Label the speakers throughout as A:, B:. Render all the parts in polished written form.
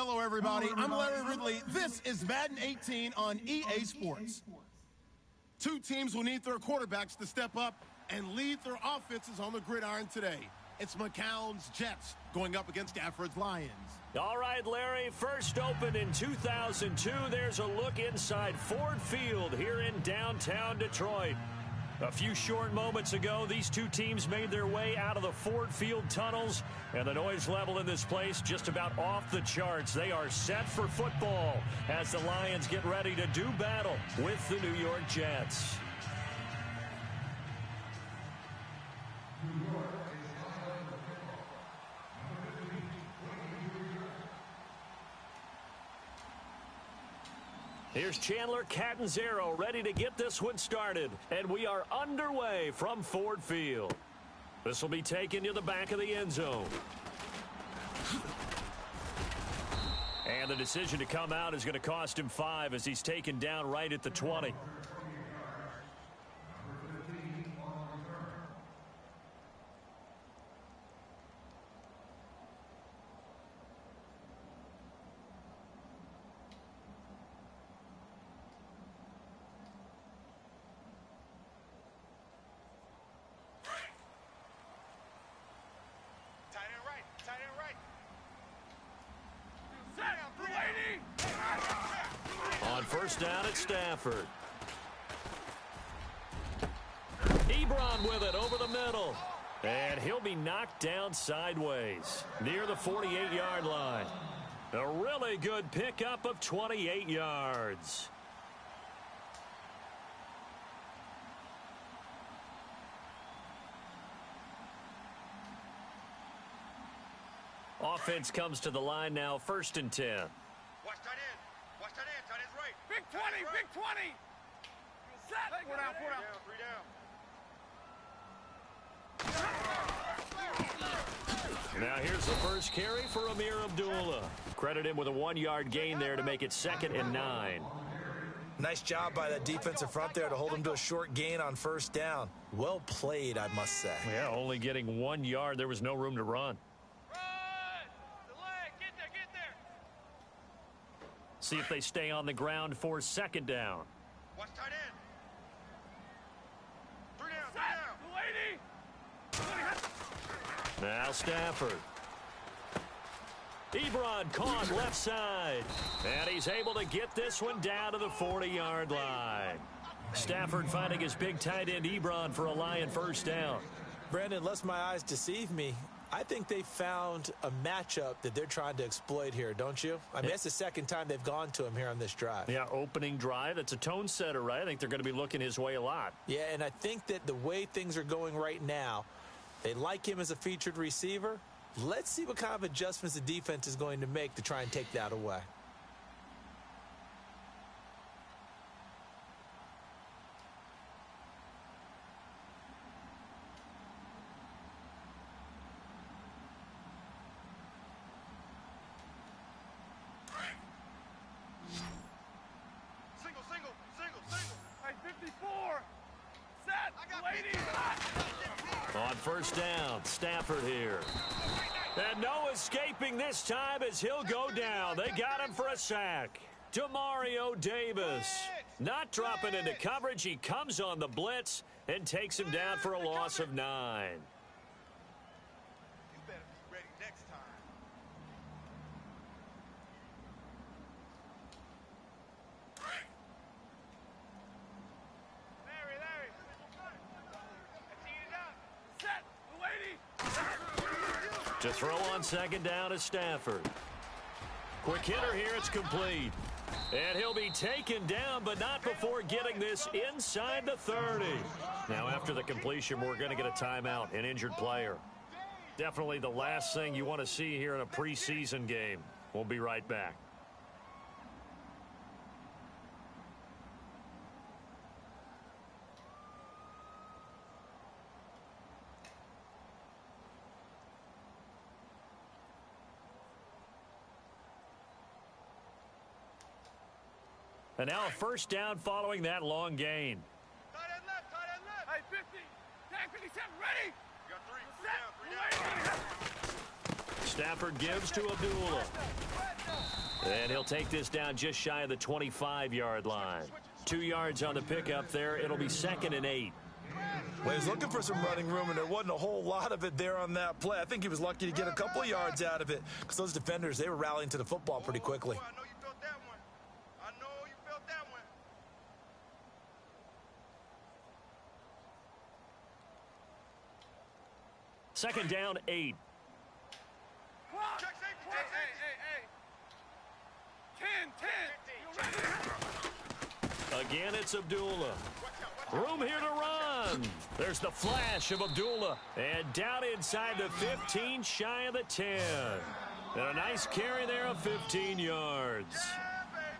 A: Hello, everybody. I'm Larry Ridley. This is Madden 18 on EA Sports. Two teams will need their quarterbacks to step up and lead their offenses on the gridiron today. It's McCown's Jets going up against Stafford's Lions.
B: All right, Larry, first opened in 2002. There's a look inside Ford Field here in downtown Detroit. A few short moments ago, these two teams made their way out of the Ford Field tunnels, and the noise level in this place just about off the charts. They are set for football as the Lions get ready to do battle with the New York Jets. Here's Chandler Catanzaro ready to get this one started. And we are underway from Ford Field. This will be taken to the back of the end zone. And the decision to come out is going to cost him 5 as he's taken down right at the 20. On first down at Stafford. Ebron with it over the middle. And he'll be knocked down sideways near the 48-yard line. A really good pickup of 28 yards. Offense comes to the line now, 1st and 10.
C: Watch that in. Watch that in. Tight end's right.
D: Big 20, right. Big 20. Set. 4 down, 4 down.
C: 3 down.
B: Now here's the first carry for Amir Abdullah. Credit him with a 1-yard gain there to make it 2nd and 9.
E: Nice job by that defensive front there to hold him to a short gain on 1st down. Well played, I must say.
B: Yeah, only getting 1 yard. There was no room to run. See if they stay on the ground for 2nd down.
C: Watch tight end. 3 down, 3 down.
B: Now Stafford. Ebron caught left side. And he's able to get this one down to the 40-yard line. Stafford finding his big tight end Ebron for a Lion 1st down.
E: Brandon, lest my eyes deceive me, I think they found a matchup that they're trying to exploit here, don't you? I mean, that's the 2nd time they've gone to him here on this drive.
B: Yeah, opening drive. It's a tone setter, right? I think they're going to be looking his way a lot.
E: Yeah, and I think that the way things are going right now, they like him as a featured receiver. Let's see what kind of adjustments the defense is going to make to try and take that away.
B: On 1st down, Stafford here. And no escaping this time as he'll go down. They got him for a sack. Demario Davis not dropping into coverage. He comes on the blitz and takes him down for a loss of 9.
C: You better be ready next time.
B: To throw on 2nd down is Stafford. Quick hitter here, it's complete. And he'll be taken down, but not before getting this inside the 30. Now after the completion, we're going to get a timeout, an injured player. Definitely the last thing you want to see here in a preseason game. We'll be right back. And now a 1st down following that long gain.
C: Tight end left, tight end left.
D: Hey, 50, tag 57, ready.
C: You got 3 down, 3 down.
B: Stafford gives to Abdullah. And he'll take this down just shy of the 25-yard line. 2 yards on the pickup there. It'll be 2nd and 8.
E: Well, he's looking for some running room, and there wasn't a whole lot of it there on that play. I think he was lucky to get a couple of yards out of it because those defenders, they were rallying to the football pretty quickly.
C: I know you felt that one. I know you felt that one.
B: Second down, 8.
C: Check safety. Hey.
D: 10, 10. You ready?
B: Again, it's Abdullah. Room here to run. There's the flash of Abdullah. And down inside the 15, shy of the 10. And a nice carry there of 15 yards.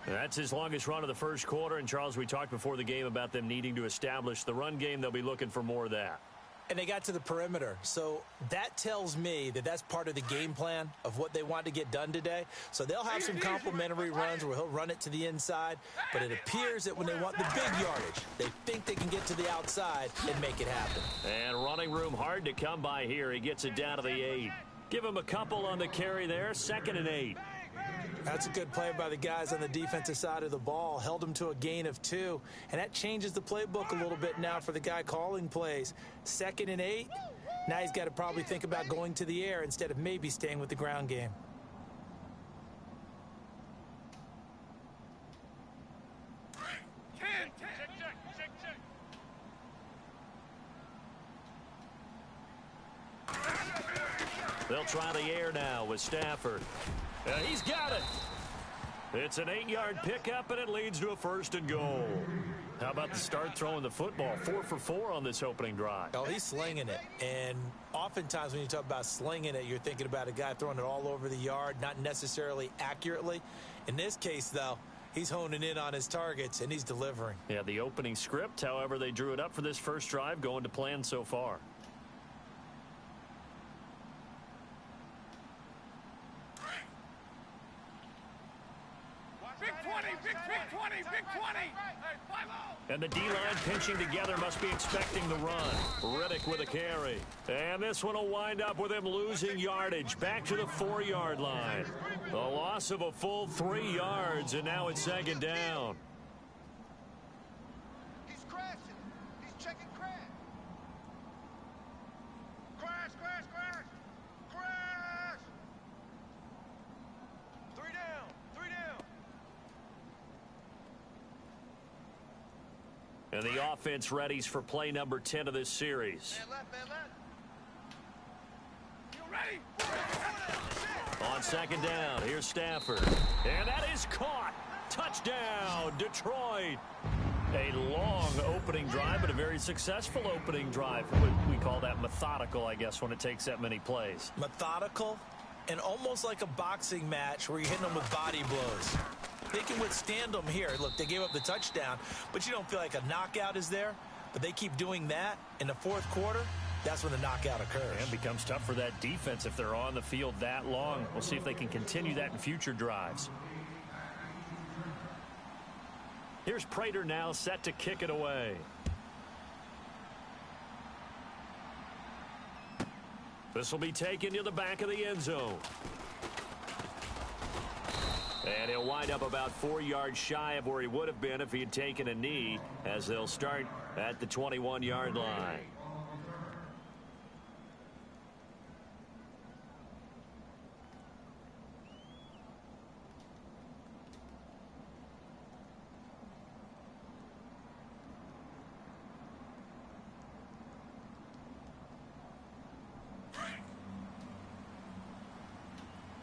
B: That's his longest run of the first quarter. And, Charles, we talked before the game about them needing to establish the run game. They'll be looking for more of that.
E: And they got to the perimeter. So that tells me that that's part of the game plan of what they want to get done today. So they'll have some complimentary runs where he'll run it to the inside. But it appears that when they want the big yardage, they think they can get to the outside and make it happen.
B: And running room hard to come by here. He gets it down to the 8. Give him a couple on the carry there. 2nd and 8.
E: That's a good play by the guys on the defensive side of the ball. Held him to a gain of 2. And that changes the playbook a little bit now for the guy calling plays. 2nd and 8. Now he's got to probably think about going to the air instead of maybe staying with the ground game.
B: They'll try the air now with Stafford. He's got it. It's an 8-yard pickup, and it leads to a 1st and goal. How about the start throwing the football? 4 for 4 on this opening drive.
E: Oh, he's slinging it. And oftentimes when you talk about slinging it, you're thinking about a guy throwing it all over the yard, not necessarily accurately. In this case, though, he's honing in on his targets, and he's delivering.
B: Yeah, the opening script, however, they drew it up for this first drive, going to plan so far.
D: Big 20, big 20, big 20. Hey, 5-0.
B: And the D-line pinching together must be expecting the run. Riddick with a carry. And this one will wind up with him losing yardage back to the 4-yard line. The loss of a full 3 yards, and now it's 2nd down.
C: He's crashing. He's checking crash. Crash, crash, crash. Crash. 3 down. 3 down.
B: And the offense readies for play number 10 of this series.
C: Man left, man left.
D: You ready?
B: On 2nd down, here's Stafford. And that is caught. Touchdown, Detroit. A long opening drive, but a very successful opening drive. We call that methodical, I guess, when it takes that many plays.
E: Methodical and almost like a boxing match where you're hitting them with body blows. They can withstand them here. Look, they gave up the touchdown, but you don't feel like a knockout is there. But they keep doing that in the 4th quarter. That's when the knockout occurs.
B: And it becomes tough for that defense if they're on the field that long. We'll see if they can continue that in future drives. Here's Prater now set to kick it away. This will be taken to the back of the end zone. And he'll wind up about 4 yards shy of where he would have been if he had taken a knee, as they'll start at the 21-yard line.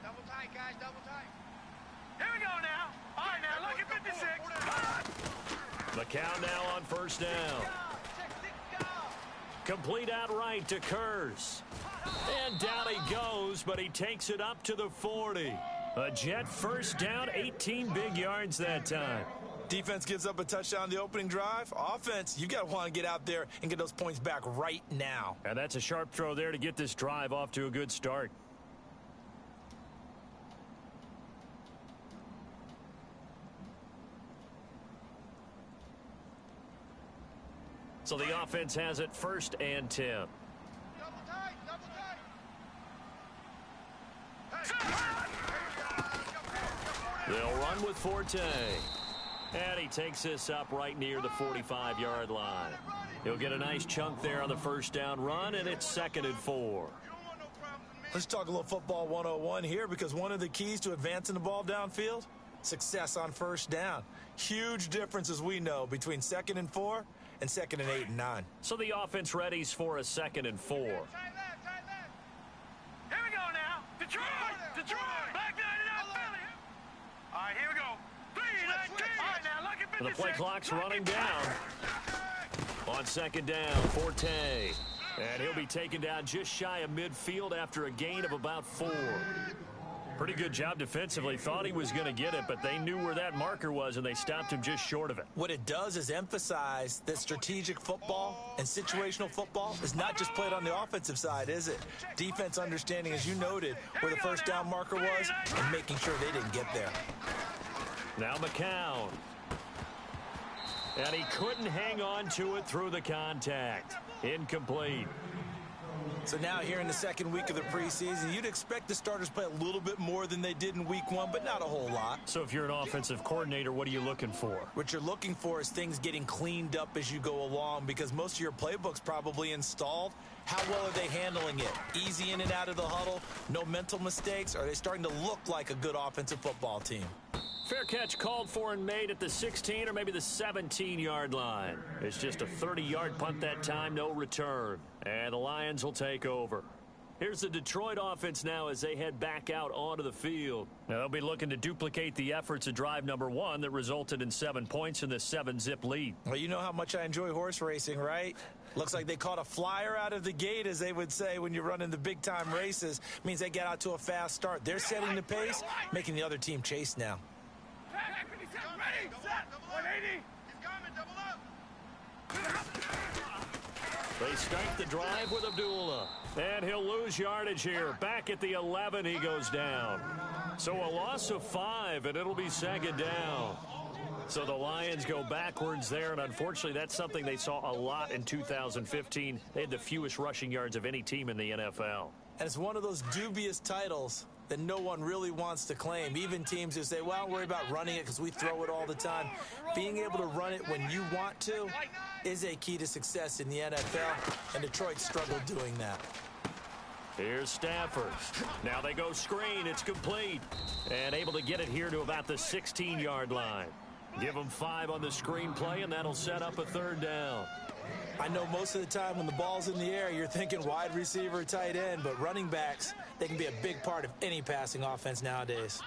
C: Double tight, guys. Double tight.
D: Here we go now. All right, now, look at 56.
B: The count now on 1st down. Complete outright to Kurz. And down he goes, but he takes it up to the 40. A Jet 1st down, 18 big yards that time.
E: Defense gives up a touchdown on the opening drive. Offense, you got to want to get out there and get those points back right now.
B: And that's a sharp throw there to get this drive off to a good start. So the offense has it 1st and 10.
C: Double tight. Double tight. Hey.
B: They'll run with Forte. And he takes this up right near the 45-yard line. He'll get a nice chunk there on the first down run, and it's 2nd and 4.
E: Let's talk a little football 101 here, because one of the keys to advancing the ball downfield, success on first down. Huge difference, as we know, between 2nd and 4 and 2nd and 8 and 9.
B: So the offense readies for a 2nd and 4.
D: Here we go now. Detroit! Detroit! Back 99 Philly. All right, here we go. 3-19. All right, now look at 56.
B: The play clock's running down. On 2nd down, Forte. And he'll be taken down just shy of midfield after a gain of about 4. Pretty good job defensively. Thought he was going to get it, but they knew where that marker was, and they stopped him just short of it.
E: What it does is emphasize that strategic football and situational football is not just played on the offensive side, is it? Defense understanding, as you noted, where the first down marker was and making sure they didn't get there.
B: Now McCown. And he couldn't hang on to it through the contact. Incomplete.
E: So now here in the second week of the preseason, you'd expect the starters play a little bit more than they did in week 1, but not a whole lot.
B: So if you're an offensive coordinator, what are you looking for?
E: What you're looking for is things getting cleaned up as you go along, because most of your playbook's probably installed. How well are they handling it? Easy in and out of the huddle? No mental mistakes? Are they starting to look like a good offensive football team?
B: Fair catch called for and made at the 16 or maybe the 17-yard line. It's just a 30-yard punt that time, no return. And the Lions will take over. Here's the Detroit offense now as they head back out onto the field. Now they'll be looking to duplicate the efforts of drive number 1 that resulted in 7 points in the 7-zip lead.
E: Well, you know how much I enjoy horse racing, right? Looks like they caught a flyer out of the gate, as they would say when you're running the big-time races. Means they get out to a fast start. They're setting the pace, making the other team chase now.
D: Ready, set, 180.
C: He's coming, double up.
B: They start the drive with Abdullah. And he'll lose yardage here. Back at the 11, he goes down. So a loss of 5, and it'll be 2nd down. So the Lions go backwards there, and unfortunately that's something they saw a lot in 2015. They had the fewest rushing yards of any team in the NFL.
E: And it's one of those dubious titles that no one really wants to claim. Even teams who say, well, don't worry about running it because we throw it all the time. Being able to run it when you want to is a key to success in the NFL, and Detroit struggled doing that.
B: Here's Stafford. Now they go screen. It's complete. And able to get it here to about the 16-yard line. Give them 5 on the screen play, and that'll set up a 3rd down.
E: I know most of the time when the ball's in the air, you're thinking wide receiver, tight end, but running backs, they can be a big part of any passing offense nowadays.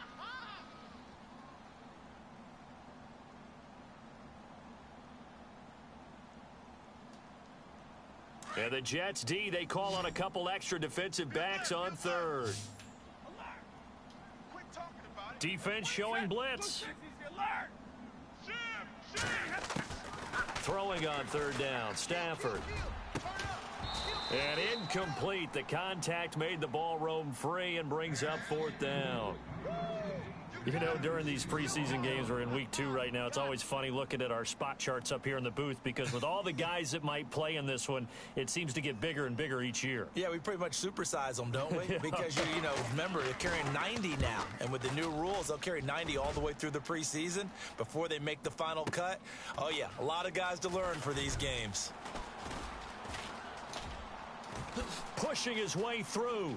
B: And the Jets D, they call on a couple extra defensive backs on 3rd.
C: Quit talking about it.
B: Defense showing blitz. Throwing on 3rd down, Stafford. And incomplete. The contact made the ball roam free and brings up 4th down. You know, during these preseason games, we're in week 2 right now, it's always funny looking at our spot charts up here in the booth, because with all the guys that might play in this one, it seems to get bigger and bigger each year.
E: Yeah, we pretty much supersize them, don't we? Because, you know, remember, they're carrying 90 now. And with the new rules, they'll carry 90 all the way through the preseason before they make the final cut. Oh, yeah, a lot of guys to learn for these games.
B: Pushing his way through.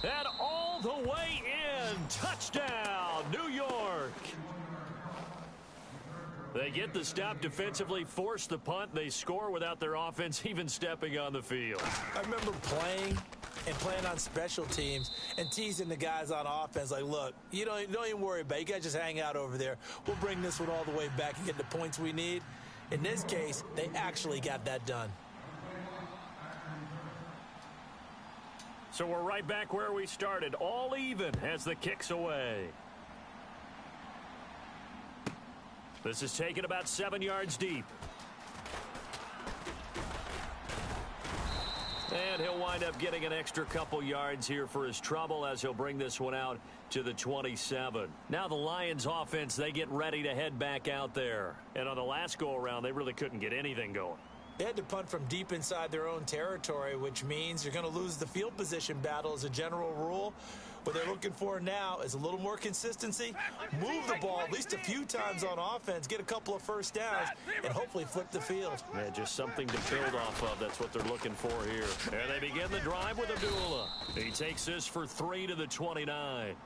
B: And all the way in. Touchdown, New York. They get the stop defensively, force the punt. They score without their offense even stepping on the field.
E: I remember playing on special teams and teasing the guys on offense like, look, you don't even worry about it. You guys just hang out over there. We'll bring this one all the way back and get the points we need. In this case, they actually got that done.
B: So we're right back where we started, all even as the kick's away. This is taken about 7 yards deep. And he'll wind up getting an extra couple yards here for his trouble as he'll bring this one out to the 27. Now the Lions offense, they get ready to head back out there. And on the last go-around, they really couldn't get anything going.
E: They had to punt from deep inside their own territory, which means you're going to lose the field position battle as a general rule. What they're looking for now is a little more consistency, move the ball at least a few times on offense, get a couple of first downs, and hopefully flip the field.
B: Yeah, just something to build off of. That's what they're looking for here. And they begin the drive with Abdullah. He takes this for 3 to the 29.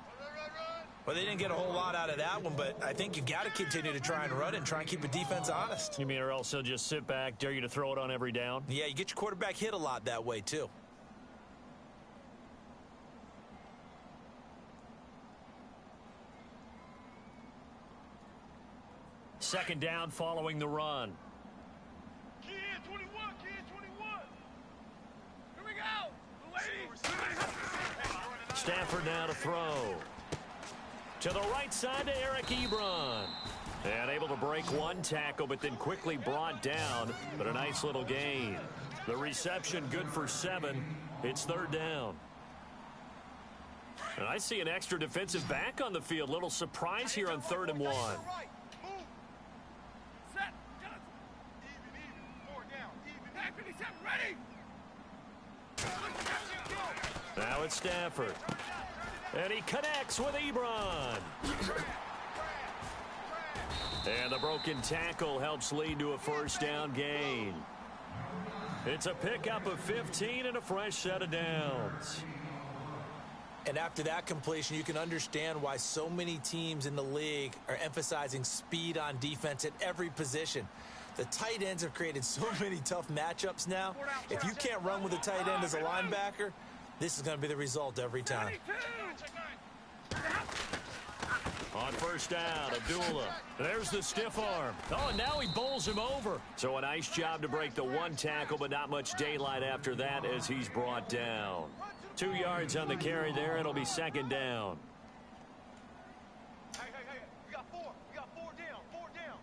E: Well, they didn't get a whole lot out of that one, but I think you got to continue to try and run and try and keep the defense honest.
B: You mean or else they'll just sit back, dare you to throw it on every down?
E: Yeah, you get your quarterback hit a lot that way, too.
B: Second down following the run.
D: Kid 21, kid 21. Here we go. Lady.
B: Stafford now to throw. To the right side to Eric Ebron. And able to break one tackle, but then quickly brought down. But a nice little gain. The reception good for 7. It's third down. And I see an extra defensive back on the field. Little surprise here on 3rd and 1.
D: Set. Even. 4 down. Even. 57. Ready.
B: Now it's Stafford. And he connects with Ebron. And the broken tackle helps lead to a first down gain. It's a pickup of 15 and a fresh set of downs.
E: And after that completion, you can understand why so many teams in the league are emphasizing speed on defense at every position. The tight ends have created so many tough matchups now. If you can't run with a tight end as a linebacker, this is going to be the result every time.
B: On first down, Abdullah. There's the stiff arm. Oh, and now he bowls him over. So a nice job to break the one tackle, but not much daylight after that as he's brought down. 2 yards on the carry there. It'll be second down.
C: Hey, we got 4. We got 4 down. 4 down.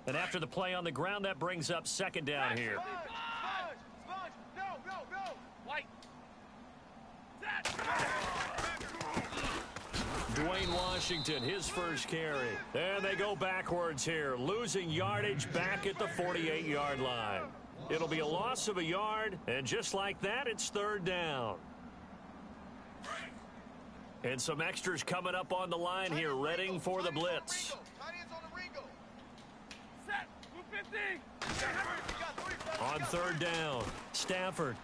B: And after the play on the ground, that brings up second down here.
C: Sponge. No.
D: White.
B: Dwayne Washington, his first carry. And they go backwards here, losing yardage back at the 48-yard line. It'll be a loss of a yard, and just like that, it's third down. And some extras coming up on the line here, readying for the blitz.
D: Set. 250.
B: On third down, Stafford.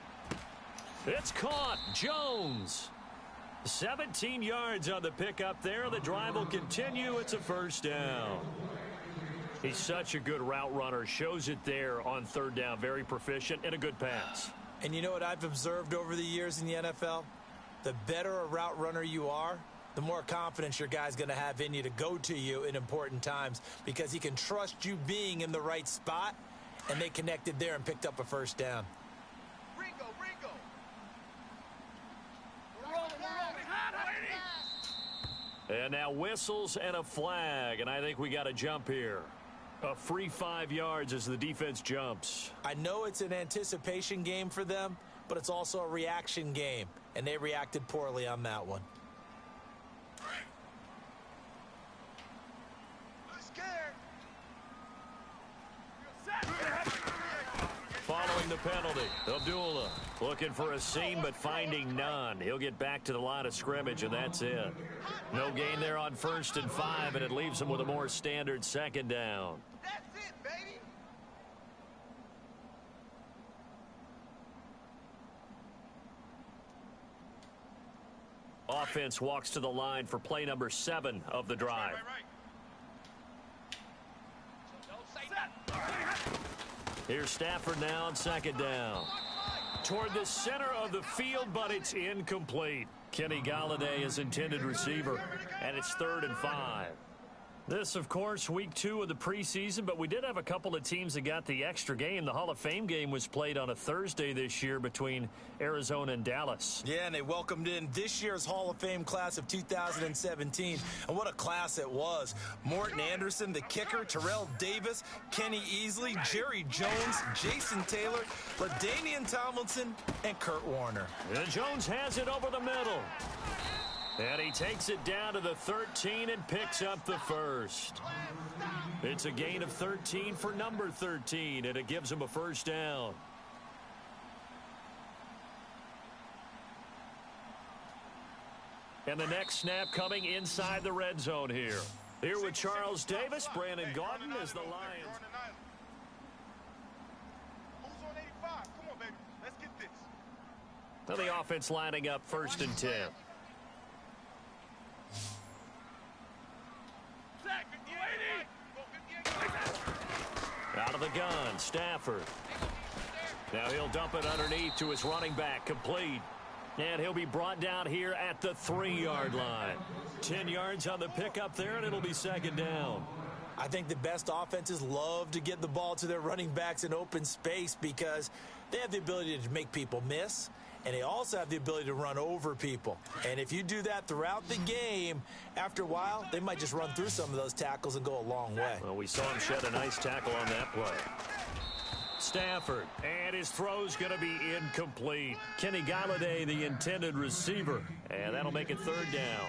B: It's caught. Jones. 17 yards on the pickup there. The drive will continue. It's a first down. He's such a good route runner. Shows it there on third down. Very proficient and a good pass.
E: And you know what I've observed over the years in the NFL? The better a route runner you are, the more confidence your guy's going to have in you to go to you in important times because he can trust you being in the right spot, and they connected there and picked up a first down.
C: Ringo.
D: We're rolling.
B: And now whistles and a flag, and I think we got a jump here. A free 5 yards as the defense jumps.
E: I know it's an anticipation game for them, but it's also a reaction game, and they reacted poorly on that one.
B: Following the penalty, Abdullah looking for a seam but finding none. He'll get back to the line of scrimmage, and that's it. No gain there on 1st and 5, and it leaves him with a more standard second down.
C: That's it, baby.
B: Offense walks to the line for play number 7 of the drive. Here's Stafford now on second down. Toward the center of the field, but it's incomplete. Kenny Galladay is intended receiver, and it's 3rd and 5. This, of course, week 2 of the preseason, but we did have a couple of teams that got the extra game. The Hall of Fame game was played on a Thursday this year between Arizona and Dallas.
E: Yeah, and they welcomed in this year's Hall of Fame class of 2017. And what a class it was. Morton Anderson, the kicker, Terrell Davis, Kenny Easley, Jerry Jones, Jason Taylor, LaDainian Tomlinson, and Kurt Warner.
B: And Jones has it over the middle. And he takes it down to the 13 and picks up the first. It's a gain of 13 for number 13, and it gives him a first down. And the next snap coming inside the red zone here. Here with Charles Davis, Brandon Gaudin as the Lions.
C: Who's on 85? Come on, baby. Let's get this.
B: Now the offense lining up 1st and 10. Out of the gun, Stafford. Now he'll dump it underneath to his running back, complete. And he'll be brought down here at the 3-yard line. 10 yards on the pickup there, and it'll be 2nd down.
E: I think the best offenses love to get the ball to their running backs in open space because they have the ability to make people miss, and they also have the ability to run over people. And if you do that throughout the game, after a while, they might just run through some of those tackles and go a long way.
B: Well, we saw him shed a nice tackle on that play. Stafford, and his throw's going to be incomplete. Kenny Galladay, the intended receiver, and that'll make it 3rd down.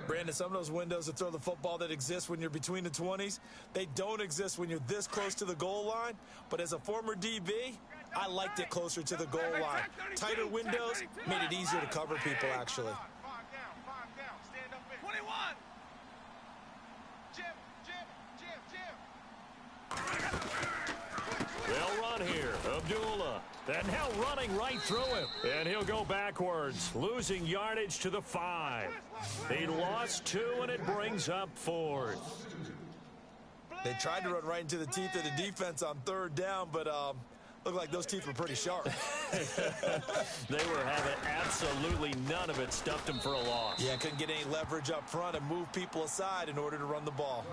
E: Brandon, some of those windows to throw the football that exist when you're between the 20s, they don't exist when you're this close to the goal line. But as a former DB, I liked it closer to the goal line. Tighter windows made it easier to cover people, actually.
C: 5 down. Stand up in. 21. Jim.
B: They'll run here. Abdullah. And now running right through him. And he'll go backwards, losing yardage to the 5. He lost 2, and it brings up 4th.
E: They tried to run right into the teeth of the defense on 3rd down, but looked like those teeth were pretty sharp.
B: They were having absolutely none of it. Stuffed them for a loss.
E: Yeah, couldn't get any leverage up front and move people aside in order to run the ball.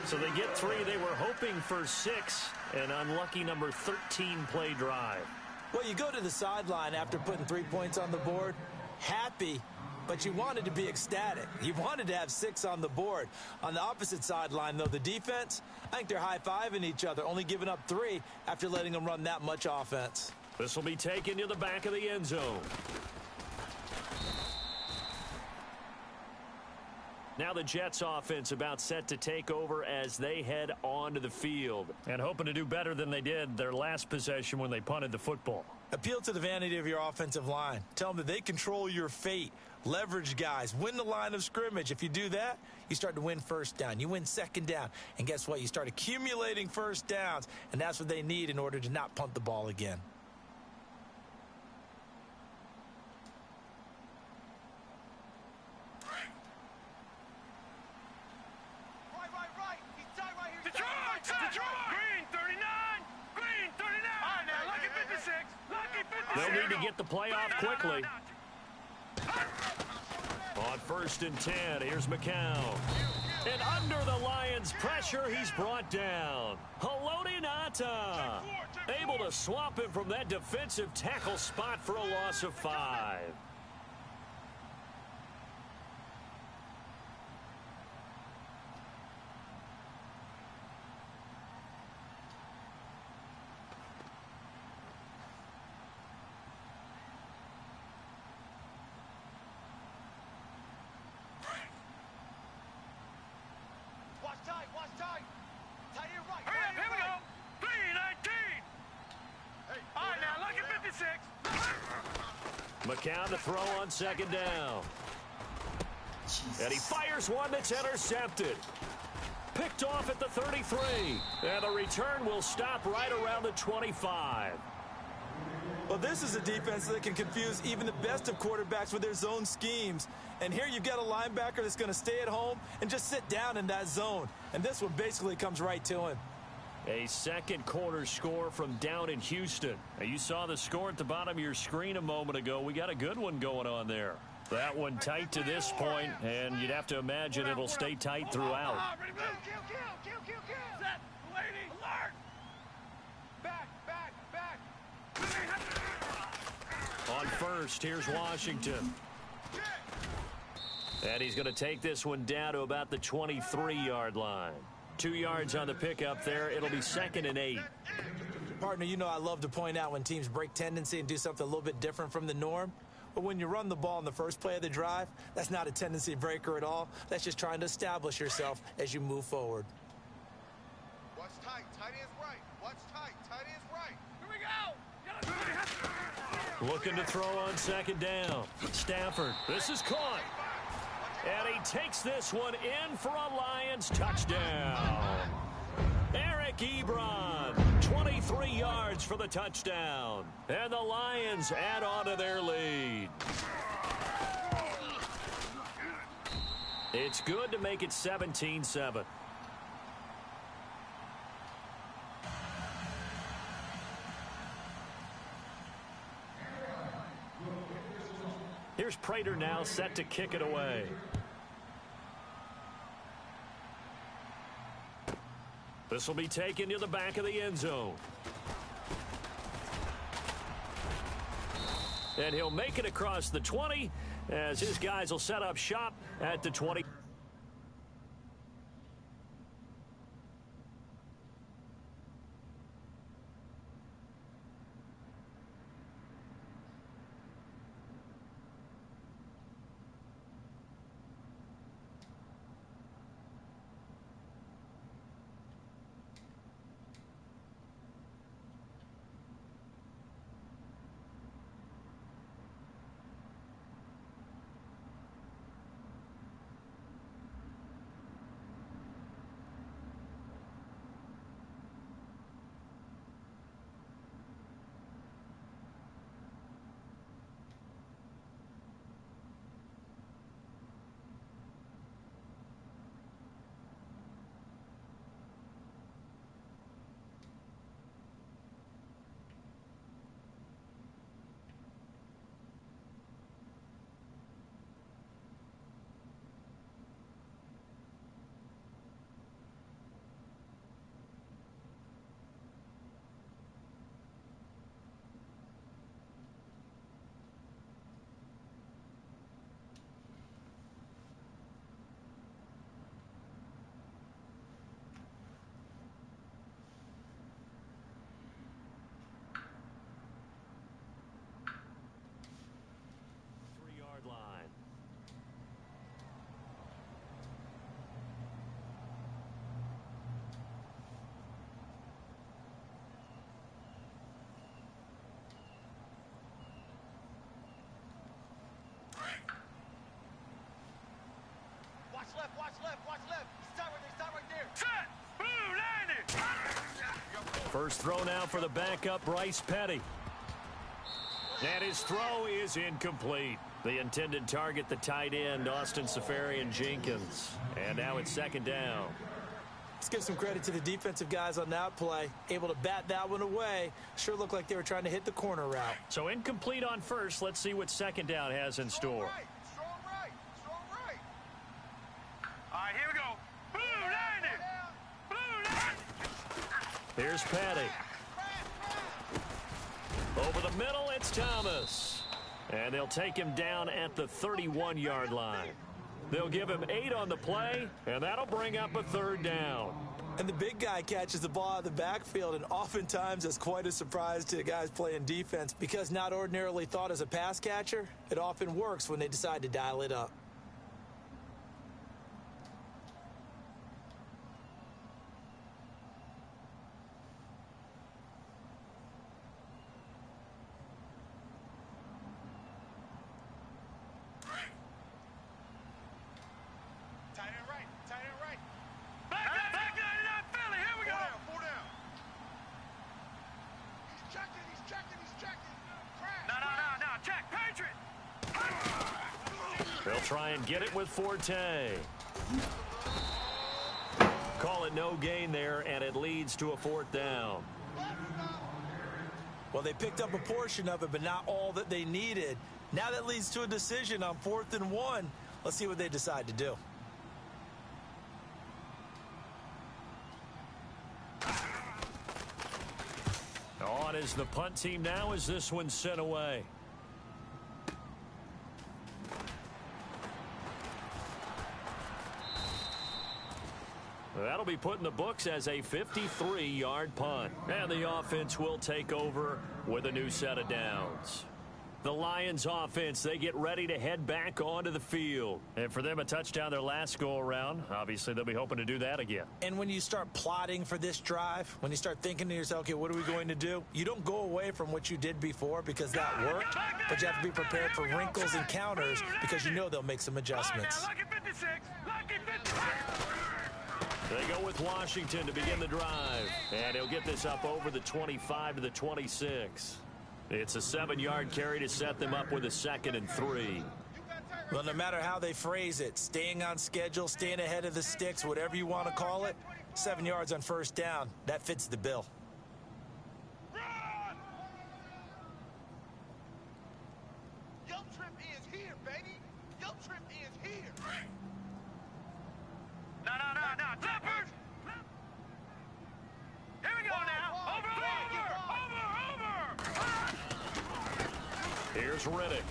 B: So they get 3. They were hoping for 6. An unlucky number 13 play drive.
E: Well, you go to the sideline after putting 3 points on the board, happy, but you wanted to be ecstatic. You wanted to have 6 on the board. On the opposite sideline, though, the defense, I think they're high-fiving each other, only giving up 3 after letting them run that much offense.
B: This will be taken to the back of the end zone. Now the Jets offense about set to take over as they head onto the field and hoping to do better than they did their last possession when they punted the football.
E: Appeal to the vanity of your offensive line. Tell them that they control your fate. Leverage guys. Win the line of scrimmage. If you do that, you start to win 1st down. You win 2nd down. And guess what? You start accumulating 1st downs. And that's what they need in order to not punt the ball again.
C: Right. He's tight right here.
D: Detroit! Green 39! Green 39! All right, now, lucky 56! Lucky 56!
B: They'll need to get the play off quickly. On 1st and 10, here's McCown. And under the Lions' pressure, he's brought down. Haloti Ngata able to swamp him from that defensive tackle spot for a loss of 5.
C: Watch tight. Tight end right.
D: Hurry up, here we go! 319! All right, now, lucky 56!
B: McCown to throw on 2nd down. Jesus. And he fires one that's intercepted. Picked off at the 33. And the return will stop right around the 25.
E: Well, this is a defense that can confuse even the best of quarterbacks with their zone schemes. And here you've got a linebacker that's going to stay at home and just sit down in that zone. And this one basically comes right to him.
B: A 2nd quarter score from down in Houston. Now, you saw the score at the bottom of your screen a moment ago. We got a good one going on there. That one tight to this point, and you'd have to imagine it'll stay tight throughout.
C: Kill. Set. Lady. Alert. Back.
B: On first, here's Washington. And he's going to take this one down to about the 23-yard line. 2 yards on the pickup there. It'll be 2nd and 8.
E: Partner, you know I love to point out when teams break tendency and do something a little bit different from the norm. But when you run the ball in the first play of the drive, that's not a tendency breaker at all. That's just trying to establish yourself as you move forward.
C: Watch tight. Tight end's right. Watch tight. Tight end's right. Here we go.
B: Looking to throw on 2nd down. Stafford. This is caught. And he takes this one in for a Lions touchdown. Eric Ebron, 23 yards for the touchdown. And the Lions add on to their lead. It's good to make it 17-7. Here's Prater now set to kick it away. This will be taken to the back of the end zone. And he'll make it across the 20 as his guys will set up shop at the 20.
C: Watch left. Stop right there.
D: Set. Blue, landing.
B: First throw now for the backup, Bryce Petty. And his throw is incomplete. The intended target, the tight end, Austin Safarian-Jenkins. And now it's 2nd down.
E: Let's give some credit to the defensive guys on that play. Able to bat that one away. Sure looked like they were trying to hit the corner route.
B: So incomplete on first. Let's see what 2nd down has in store.
C: Strong right.
D: All right, here we go. Blue, landing.
B: Here's Petty. Over the middle, it's Thomas. And they'll take him down at the 31-yard line. They'll give him 8 on the play, and that'll bring up a 3rd down.
E: And the big guy catches the ball out of the backfield, and oftentimes that's quite a surprise to the guys playing defense because not ordinarily thought as a pass catcher, it often works when they decide to dial it up.
C: Tight end right.
D: Back 99 Philly. Here we go.
C: Four down. He's checking. Crash.
D: No. Check. Patriot.
B: They'll try and get it with Forte. Call it no gain there, and it leads to a 4th down.
E: Well, they picked up a portion of it, but not all that they needed. Now that leads to a decision on 4th and 1. Let's see what they decide to do.
B: On is the punt team now as this one's sent away. That'll be put in the books as a 53-yard punt. And the offense will take over with a new set of downs. The Lions offense, they get ready to head back onto the field. And for them, a touchdown their last go-around. Obviously, they'll be hoping to do that again.
E: And when you start plotting for this drive, when you start thinking to yourself, okay, what are we going to do? You don't go away from what you did before because that worked, but you have to be prepared for wrinkles and counters because you know they'll make some adjustments.
D: Lucky 56. Lucky 56.
B: They go with Washington to begin the drive. And he'll get this up over the 25 to the 26. It's a 7-yard carry to set them up with a 2nd and 3.
E: Well, no matter how they phrase it, staying on schedule, staying ahead of the sticks, whatever you want to call it, 7 yards on 1st down, that fits the bill.
C: Your trip is here, baby. Your trip is here.
D: No. Clippers. Here we go now. Over.
B: Here's Riddick.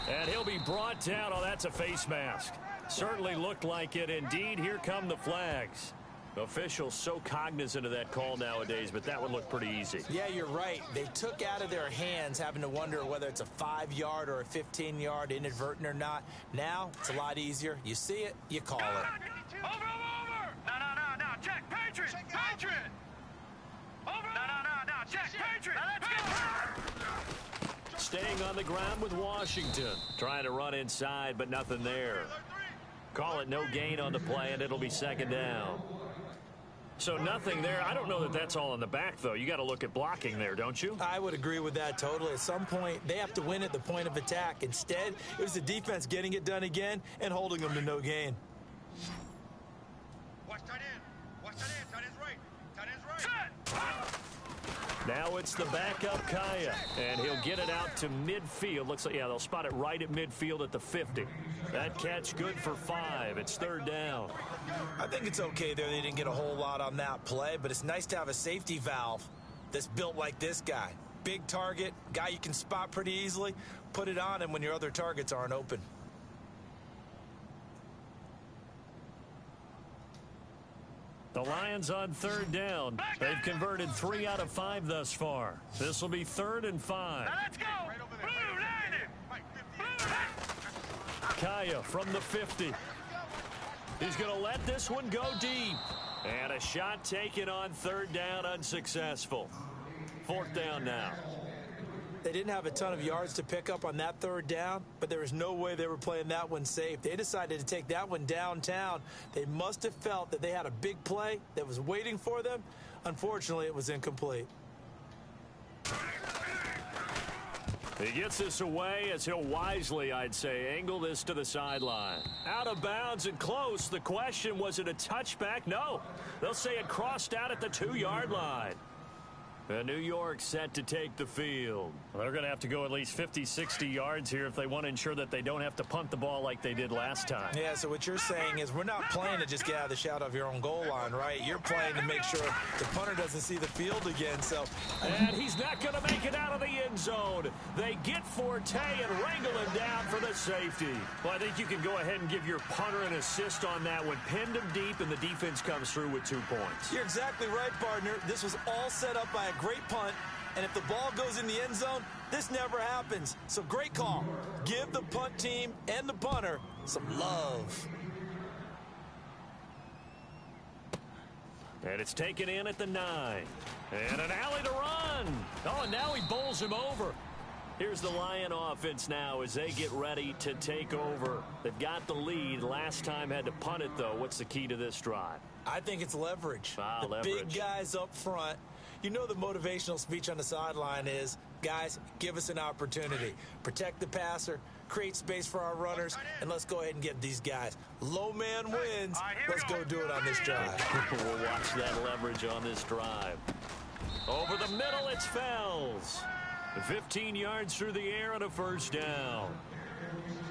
B: And he'll be brought down. Oh, that's a face mask. Certainly looked like it. Indeed, here come the flags. Officials so cognizant of that call nowadays, but that would look pretty easy.
E: Yeah, you're right. They took out of their hands having to wonder whether it's a 5-yard or a 15-yard inadvertent or not. Now, it's a lot easier. You see it, you call it.
D: Over. No. Check. Patriot. Over. No. Check. Patriot. Now let's go.
B: Staying on the ground with Washington. Trying to run inside, but nothing there. Call it no gain on the play, and it'll be 2nd down. So nothing there. I don't know that that's all in the back, though. You got to look at blocking there, don't you?
E: I would agree with that totally. At some point, they have to win at the point of attack. Instead, it was the defense getting it done again and holding them to no gain.
C: Watch tight end. Tight end's right.
B: Now it's the backup Kaya, and he'll get it out to midfield. Looks like, yeah, they'll spot it right at midfield at the 50. That catch good for 5. It's 3rd down.
E: I think it's okay there. They didn't get a whole lot on that play, but it's nice to have a safety valve that's built like this guy. Big target, guy you can spot pretty easily. Put it on him when your other targets aren't open.
B: The Lions on 3rd down. They've converted 3 out of 5 thus far. This will be 3rd and 5.
D: Now let's go. Blue,
B: Kaya from the 50. He's going to let this one go deep. And a shot taken on 3rd down, unsuccessful. 4th down now.
E: They didn't have a ton of yards to pick up on that 3rd down, but there was no way they were playing that one safe. They decided to take that one downtown. They must have felt that they had a big play that was waiting for them. Unfortunately, it was incomplete.
B: He gets this away as he'll wisely, I'd say, angle this to the sideline. Out of bounds and close. The question, was it a touchback? No. They'll say it crossed out at the 2-yard line. And New York set to take the field. Well, they're going to have to go at least 50, 60 yards here if they want to ensure that they don't have to punt the ball like they did last time.
E: Yeah, so what you're saying is we're not playing to just get out of the shadow of your own goal line, right? You're playing to make sure the punter doesn't see the field again. So,
B: and he's not going to make it out of the end zone. They get Forte and wrangle him down for the safety. Well, I think you can go ahead and give your punter an assist on that one. Pinned him deep, and the defense comes through with 2 points.
E: You're exactly right, partner. This was all set up by a great punt, and if the ball goes in the end zone, this never happens. So great call. Give the punt team and the punter some love.
B: And it's taken in at the 9. And an alley to run. Oh, and now he bowls him over. Here's the Lion offense now as they get ready to take over. They've got the lead. Last time had to punt it, though. What's the key to this drive?
E: I think it's leverage.
B: Leverage.
E: Big guys up front. You know the motivational speech on the sideline is, guys, give us an opportunity. Protect the passer, create space for our runners, and let's go ahead and give these guys. Low man wins. Let's go do it on this drive.
B: We'll watch that leverage on this drive. Over the middle, it's Fells. 15 yards through the air and a first down.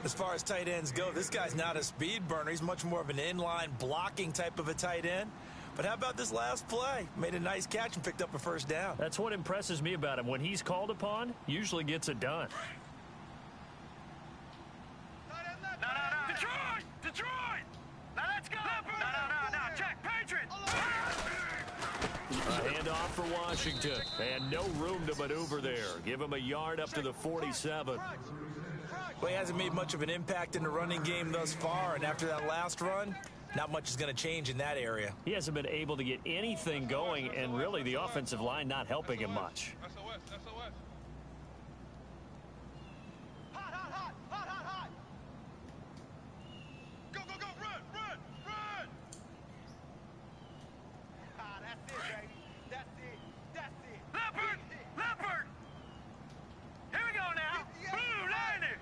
E: As far as tight ends go, this guy's not a speed burner. He's much more of an inline blocking type of a tight end. But how about this last play? Made a nice catch and picked up a first down.
B: That's what impresses me about him. When he's called upon, usually gets it done.
D: No. Detroit! Detroit! Now let's go! No. Check, Patriots!
B: A handoff for Washington. And no room to maneuver there. Give him a yard up to the 47.
E: Well, he hasn't made much of an impact in the running game thus far. And after that last run, not much is going to change in that area.
B: He hasn't been able to get anything going, and really the offensive line not helping him much.
C: SOS. Hot. Go, run. That's it, baby. That's it.
D: Leopard! Here we go now. Blue landing!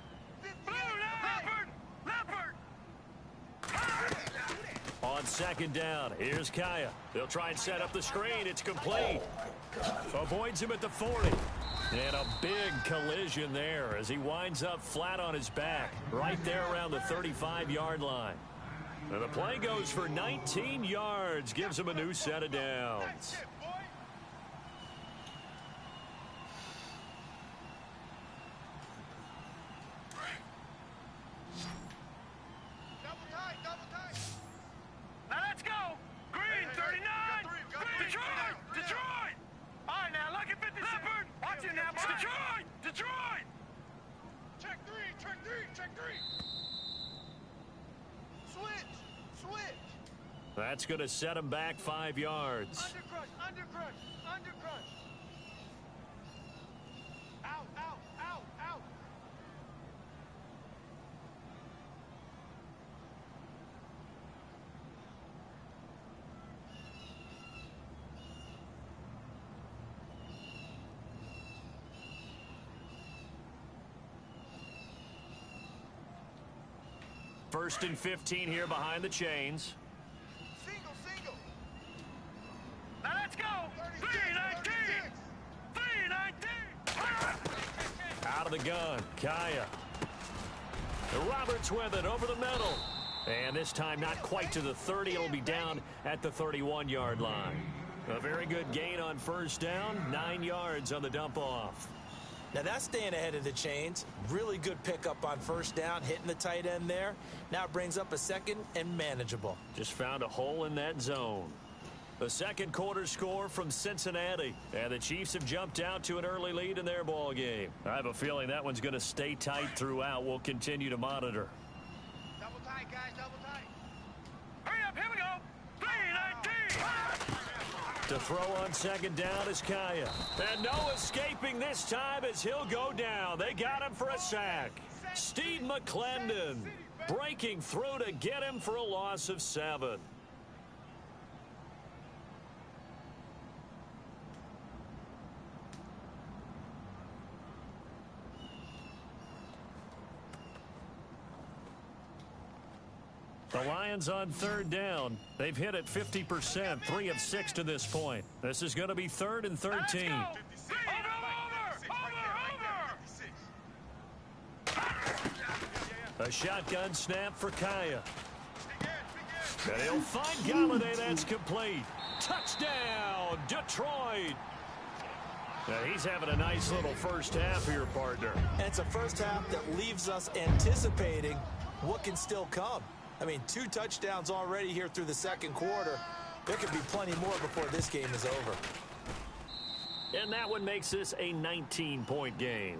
D: Leopard!
B: On second down, here's Kaya. They'll try and set up the screen. It's complete. Avoids him at the 40. And a big collision there as he winds up flat on his back, right there around the 35-yard line. And the play goes for 19 yards, gives him a new set of downs.
C: Double tight.
D: Now let's go! Green, 39! Detroit! All right, now, look at 56. Leopard! Watch it now, boy. Detroit!
C: Check three. Switch.
B: That's going to set him back 5 yards.
C: Undercrush. Out.
B: First and 15 here behind the chains.
C: Single.
D: Now let's go! 319!
B: Out of the gun, Kaya. Roberts with it over the middle. And this time not quite to the 30. It'll be down at the 31-yard line. A very good gain on first down. 9 yards on the dump off.
E: Now that's staying ahead of the chains. Really good pickup on first down, hitting the tight end there. Now it brings up a second and manageable.
B: Just found a hole in that zone. The second quarter score from Cincinnati. And the Chiefs have jumped out to an early lead in their ball game. I have a feeling that one's going to stay tight throughout. We'll continue to monitor.
C: Double tight, guys.
D: Hurry up, here we go! 319!
B: To throw on second down is Kaya. And no escaping this time as he'll go down. They got him for a sack. Steve McClendon breaking through to get him for a loss of 7. The Lions on third down. They've hit it 50%, 3 of 6 to this point. This is going to be 3rd and 13. A shotgun snap for Kaya. And he'll find Galladay. That's complete. Touchdown, Detroit. Now he's having a nice little first half here, partner.
E: And it's a first half that leaves us anticipating what can still come. I mean, 2 touchdowns already here through the second quarter. There could be plenty more before this game is over.
B: And that one makes this a 19-point game.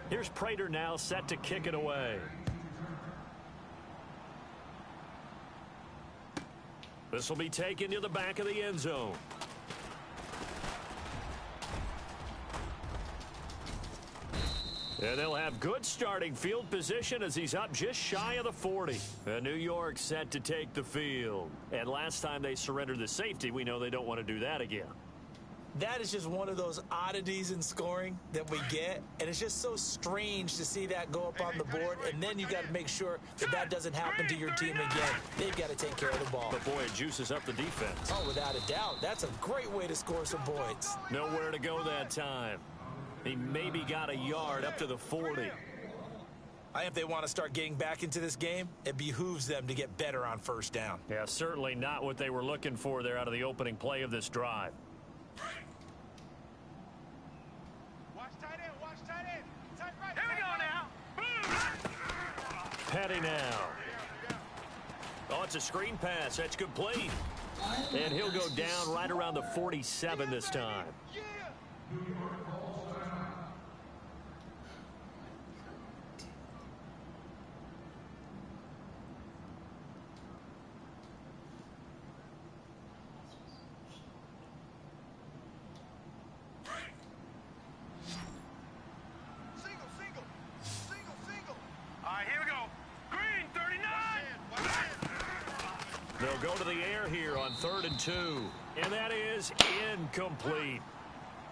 B: Here's Prater now set to kick it away. This will be taken to the back of the end zone. And they'll have good starting field position as he's up just shy of the 40. And New York set to take the field. And last time they surrendered the safety, we know they don't want to do that again.
E: That is just one of those oddities in scoring that we get, and it's just so strange to see that go up on the board, and then you got to make sure that that doesn't happen to your team again. They've got to take care of the ball.
B: But, boy, it juices up the defense.
E: Oh, without a doubt. That's a great way to score some points.
B: Nowhere to go that time. He maybe got a yard up to the 40.
E: I think if they want to start getting back into this game, it behooves them to get better on first down.
B: Yeah, certainly not what they were looking for there out of the opening play of this drive.
C: Watch tight end, watch tight end. Tight right.
D: Here we go now.
B: Petty now. Oh, it's a screen pass. That's complete. And he'll go down right around the 47 this time.
C: Yeah. Single.
D: All right, here we go. Green, 39.
B: They'll go to the air here on 3rd and 2. And that is incomplete.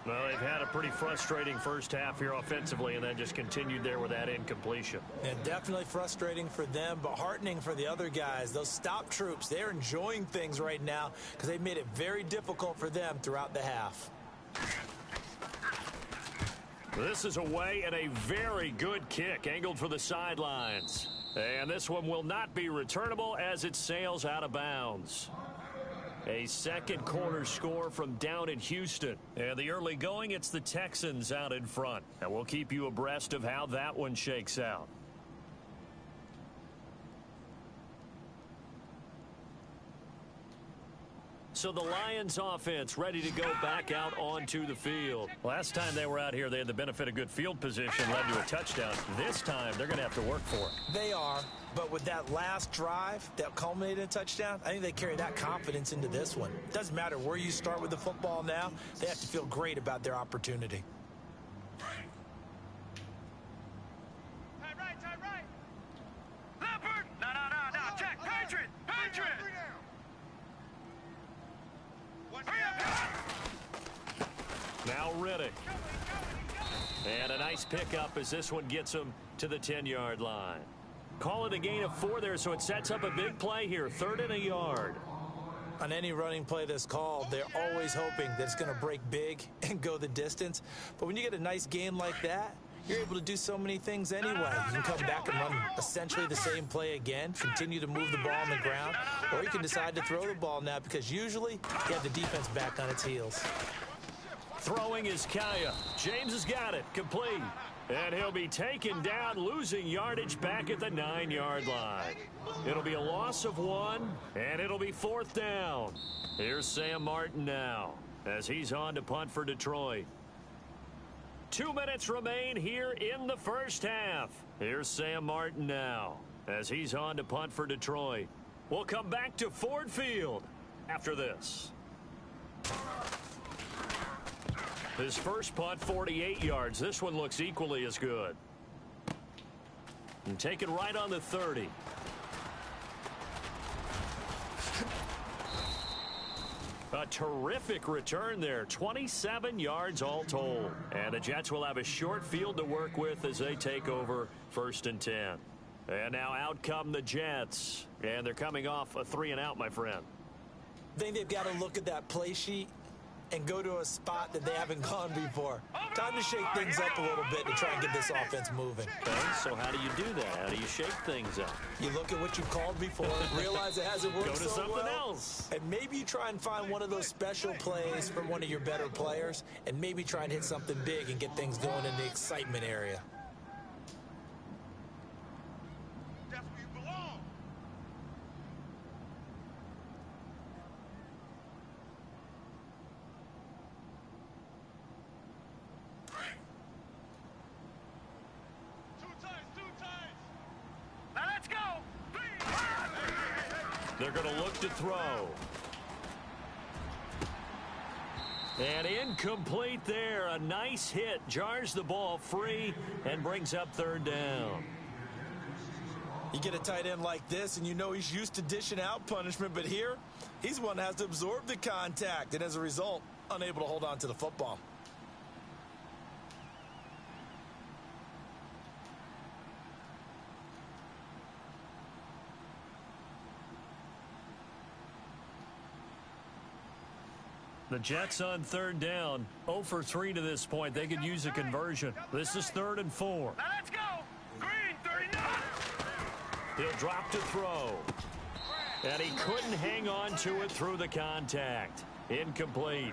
B: Well, they've had a pretty frustrating first half here offensively, and then just continued there with that incompletion.
E: And definitely frustrating for them, but heartening for the other guys. Those stop troops, they're enjoying things right now because they've made it very difficult for them throughout the half.
B: This is away and a very good kick angled for the sidelines. And this one will not be returnable as it sails out of bounds. A second quarter score from down in Houston. And the early going, it's the Texans out in front. And we'll keep you abreast of how that one shakes out. So the Lions offense ready to go back out onto the field. Last time they were out here, they had the benefit of good field position, led to a touchdown. This time, they're going to have to work for it.
E: They are, but with that last drive that culminated in a touchdown, I think they carry that confidence into this one. Doesn't matter where you start with the football now, they have to feel great about their opportunity.
C: Tight right.
D: Leopard. No. Check. Patriot.
B: Now Riddick. And a nice pickup as this one gets him to the 10-yard line. Call it a gain of 4 there, so it sets up a big play here. 3rd and a yard.
E: On any running play that's called, they're always hoping that it's going to break big and go the distance. But when you get a nice game like that, you're able to do so many things anyway. You can come back and run essentially the same play again, continue to move the ball on the ground, or you can decide to throw the ball now because usually you have the defense back on its heels.
B: Throwing is Kaya. James has got it. Complete. And he'll be taken down, losing yardage back at the 9-yard line. It'll be a loss of 1, and it'll be 4th down. Here's Sam Martin now as he's on to punt for Detroit. 2 minutes remain here in the first half. Here's Sam Martin now as he's on to punt for Detroit. We'll come back to Ford Field after this. His first punt, 48 yards. This one looks equally as good. And taken right on the 30. A terrific return there. 27 yards all told. And the Jets will have a short field to work with as they take over 1st and 10. And now out come the Jets. And they're coming off a 3-and-out, my friend.
E: I think they've got to look at that play sheet and go to a spot that they haven't gone before. Time to shake things up a little bit to try and get this offense moving.
B: Okay, so how do you do that? How do you shake things up?
E: You look at what you've called before, realize it hasn't worked
B: Go to
E: so
B: something
E: well,
B: else.
E: and maybe you try and find one of those special plays from one of your better players, and maybe try and hit something big and get things going in the excitement area.
C: That's where you belong. Two times.
D: Now let's go.
B: They're going to look to throw. And incomplete there. A nice hit. Jars the ball free and brings up 3rd down.
E: You get a tight end like this, and you know he's used to dishing out punishment, but here, he's one that has to absorb the contact, and as a result, unable to hold on to the football.
B: The Jets on third down, 0 for 3 to this point. They could use a conversion. This is 3rd and 4.
D: Now let's go. Green 39.
B: He'll drop to throw. And he couldn't hang on to it through the contact. Incomplete.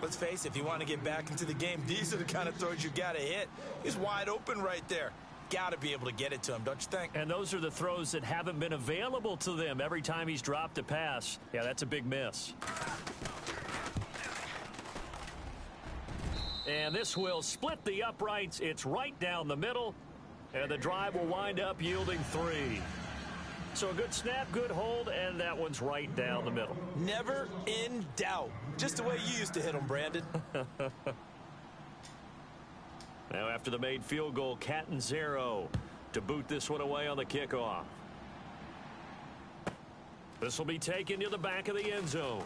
E: Let's face it, if you want to get back into the game, these are the kind of throws you got to hit. He's wide open right there. Got to be able to get it to him, don't you think?
B: And those are the throws that haven't been available to them every time he's dropped a pass. Yeah, that's a big miss. And this will split the uprights. It's right down the middle. And the drive will wind up yielding 3. So a good snap, good hold, and that one's right down the middle.
E: Never in doubt. Just the way you used to hit them, Brandon.
B: Now after the made field goal, Catanzaro to boot this one away on the kickoff. This will be taken to the back of the end zone.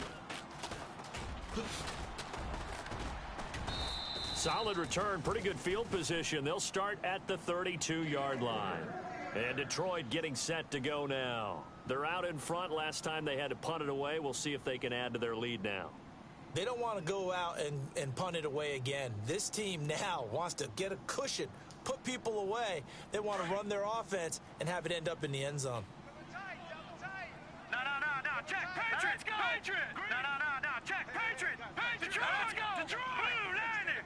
B: Solid return, pretty good field position. They'll start at the 32-yard line. And Detroit getting set to go now. They're out in front. Last time they had to punt it away. We'll see if they can add to their lead now.
E: They don't want to go out and punt it away again. This team now wants to get a cushion, put people away. They want to run their offense and have it end up in the end zone.
D: No, check, Patriot, go! Patriot! No, check, Patriot! Detroit, let's go! Detroit! Blue, landing!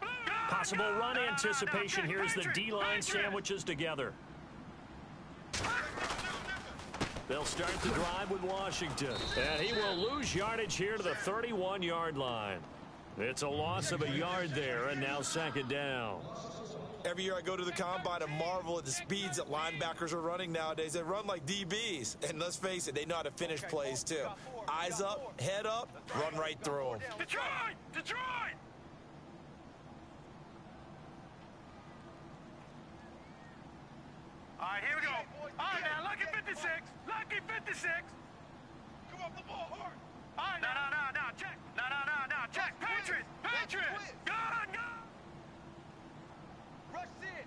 D: Blue!
B: Possible run anticipation. Here's the D-line sandwiches together. They'll start the drive with Washington. And he will lose yardage here to the 31-yard line. It's a loss of a yard there, and now 2nd down.
E: Every year I go to the combine and marvel at the speeds that linebackers are running nowadays. They run like DBs. And let's face it, they know how to finish plays too. Eyes up, head up, run right through them.
D: Detroit! Detroit! All right, here we go. All right, now, lucky 56. Lucky 56. Come off the ball hard. All right, no, check. No, check. Patriot. Gone. Rush in.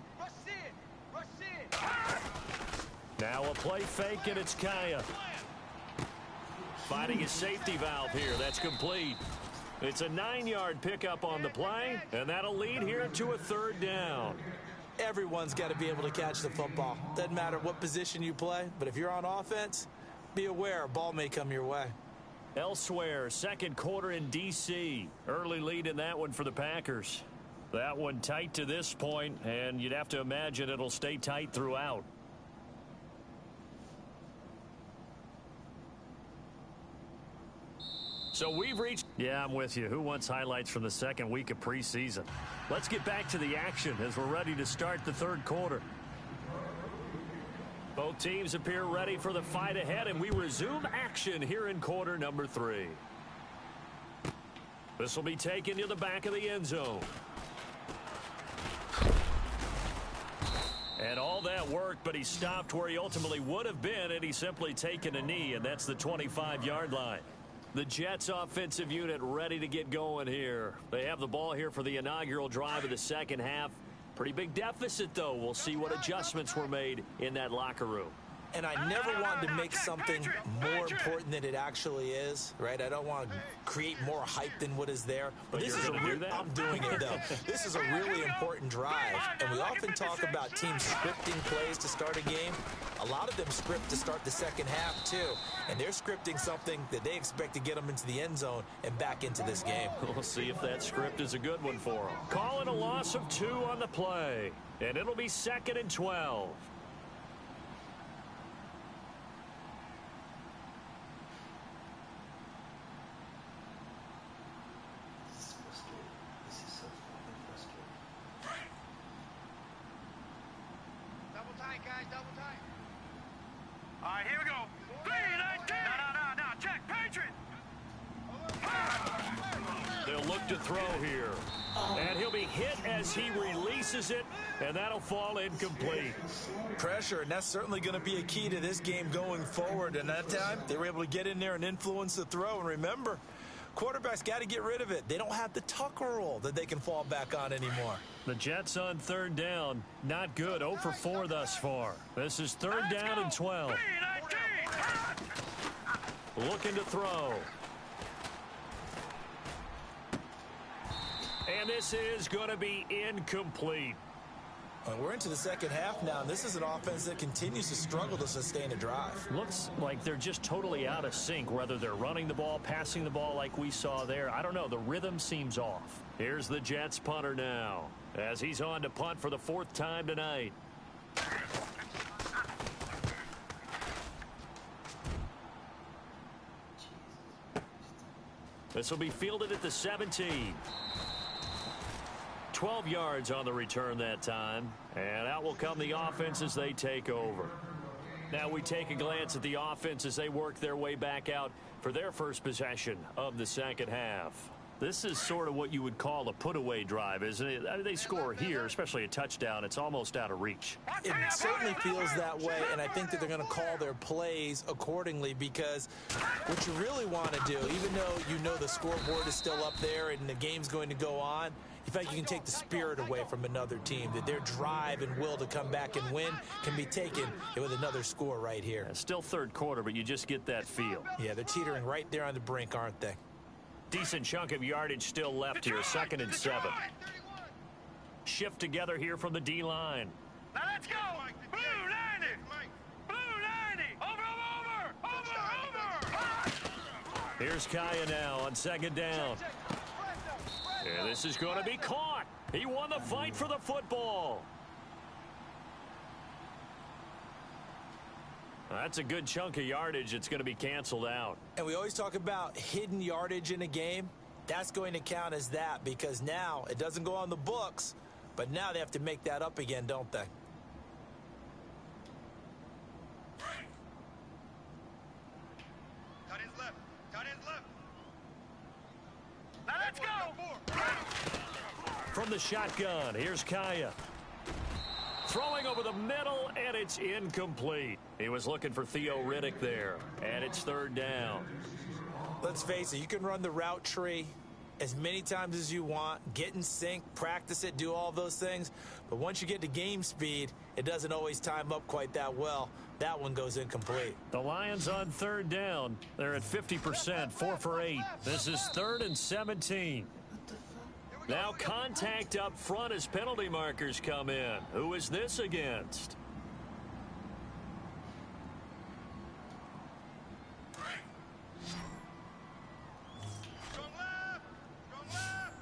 B: Now a play fake, and it's Kaya. Finding his safety valve here. That's complete. It's a 9-yard pickup on the play, and that'll lead here to a 3rd down.
E: Everyone's got to be able to catch the football. Doesn't matter what position you play, but if you're on offense, be aware a ball may come your way.
B: Elsewhere, 2nd quarter in D.C. Early lead in that one for the Packers. That one tight to this point, and you'd have to imagine it'll stay tight throughout. So we've reached... Yeah, I'm with you. Who wants highlights from the 2nd week of preseason? Let's get back to the action as we're ready to start the 3rd quarter. Both teams appear ready for the fight ahead, and we resume action here in quarter number 3. This will be taken to the back of the end zone. And all that worked, but he stopped where he ultimately would have been, and he's simply taken a knee, and that's the 25-yard line. The Jets offensive unit ready to get going here. They have the ball here for the inaugural drive of the 2nd half. Pretty big deficit, though. We'll see what adjustments were made in that locker room.
E: And I never wanted to make something more important than it actually is, right? I don't want to create more hype than what is there. But this is I'm doing it, though. This is a really important drive. And we often talk about teams scripting plays to start a game. A lot of them script to start the 2nd half, too. And they're scripting something that they expect to get them into the end zone and back into this game.
B: We'll see if that script is a good one for them. Calling a loss of 2 on the play. And it'll be 2nd and 12.
D: All right, here we go. 3-19. No, check, Patriot.
B: They'll look to throw here. And he'll be hit as he releases it, and that'll fall incomplete.
E: Pressure, and that's certainly going to be a key to this game going forward. And that time, they were able to get in there and influence the throw. And remember, Quarterbacks got to get rid of it. They don't have the Tucker rule that they can fall back on anymore.
B: The Jets on third down. Not good. 0 for 4 thus far. This is third down and 12. Looking to throw. And this is going to be incomplete.
E: We're into the second half now, and this is an offense that continues to struggle to sustain a drive.
B: Looks like they're just totally out of sync, whether they're running the ball, passing the ball like we saw there. I don't know. The rhythm seems off. Here's the Jets punter now, as he's on to punt for the 4th time tonight. This will be fielded at the 17. 12 yards on the return that time. And out will come the offense as they take over. Now we take a glance at the offense as they work their way back out for their first possession of the second half. This is sort of what you would call a put-away drive, isn't it? I mean, they score here, especially a touchdown. It's almost out of reach.
E: It certainly feels that way, and I think that they're going to call their plays accordingly, because what you really want to do, even though you know the scoreboard is still up there and the game's going to go on, in fact, you can take the spirit away from another team, that their drive and will to come back and win can be taken with another score right here.
B: Yeah, still third quarter, but you just get that feel.
E: Yeah, they're teetering right there on the brink, aren't they?
B: Decent chunk of yardage still left here, 2nd and 7. Shift together here from the D-line.
D: Now let's go! Blue 90! Blue 90! Over!
B: Here's Kaya now on 2nd down. And this is going to be caught. He won the fight for the football. That's a good chunk of yardage. It's going to be canceled out.
E: And we always talk about hidden yardage in a game. That's going to count as that, because now it doesn't go on the books, but now they have to make that up again, don't they?
C: Tight ends left. Tight ends left.
D: Now let's go!
B: From the shotgun, here's Kaya. Throwing over the middle, and it's incomplete. He was looking for Theo Riddick there, and it's 3rd down.
E: Let's face it, you can run the route tree as many times as you want, get in sync, practice it, do all those things. But once you get to game speed, it doesn't always time up quite that well. That one goes incomplete.
B: The Lions on 3rd down. They're at 50%, 4 for 8. This is 3rd and 17. Now contact up front as penalty markers come in. Who is this against?
C: Strong left. Strong left.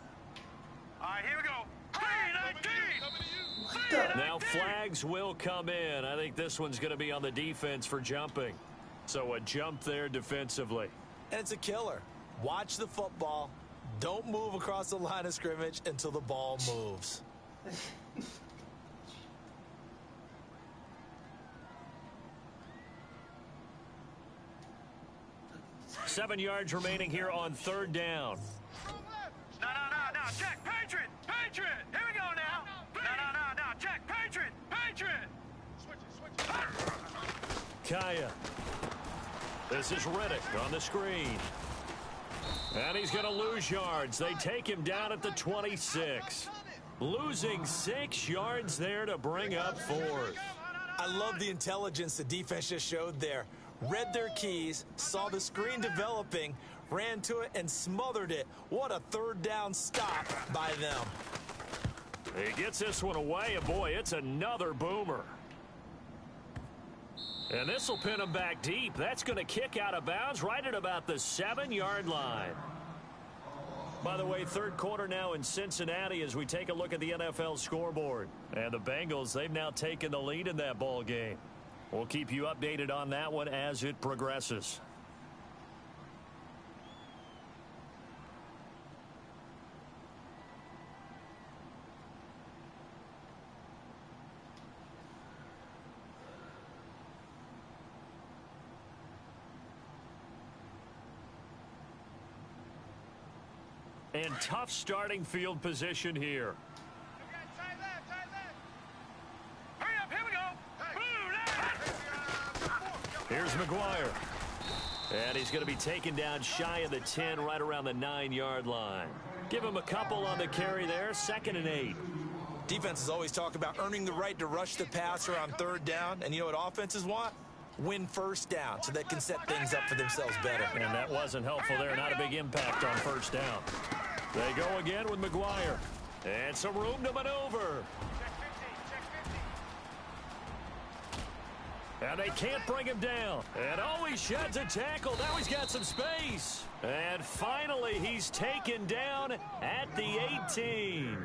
D: All right, here we go. 319!
B: Now flags will come in. I think this one's going to be on the defense for jumping. So a jump there defensively.
E: And it's a killer. Watch the football. Don't move across the line of scrimmage until the ball moves.
B: 7 yards remaining here on 3rd down.
D: No, check, Patriot! Patriot! Here we go now! No, check, Patriot! Patriot!
C: Switch it.
B: Kaya. This is Riddick on the screen. And he's going to lose yards. They take him down at the 26. Losing 6 yards there to bring up 4th.
E: I love the intelligence the defense just showed there. Read their keys, saw the screen developing, ran to it, and smothered it. What a 3rd down stop by them.
B: He gets this one away, and boy, it's another boomer. And this will pin him back deep. That's going to kick out of bounds right at about the 7-yard line. By the way, 3rd quarter now in Cincinnati as we take a look at the NFL scoreboard. And the Bengals, they've now taken the lead in that ball game. We'll keep you updated on that one as it progresses. And tough starting field position here.
C: Tight left.
D: Hurry up, here we go! Blue left!
B: Here's McGuire. And he's going to be taken down shy of the 10, right around the 9-yard line. Give him a couple on the carry there, 2nd and 8.
E: Defenses always talk about earning the right to rush the passer on 3rd down. And you know what offenses want? Win 1st down so they can set things up for themselves better.
B: And that wasn't helpful there. Not a big impact on 1st down. They go again with McGuire. And some room to maneuver. And they can't bring him down. And he sheds a tackle. Now he's got some space. And finally, he's taken down at the 18.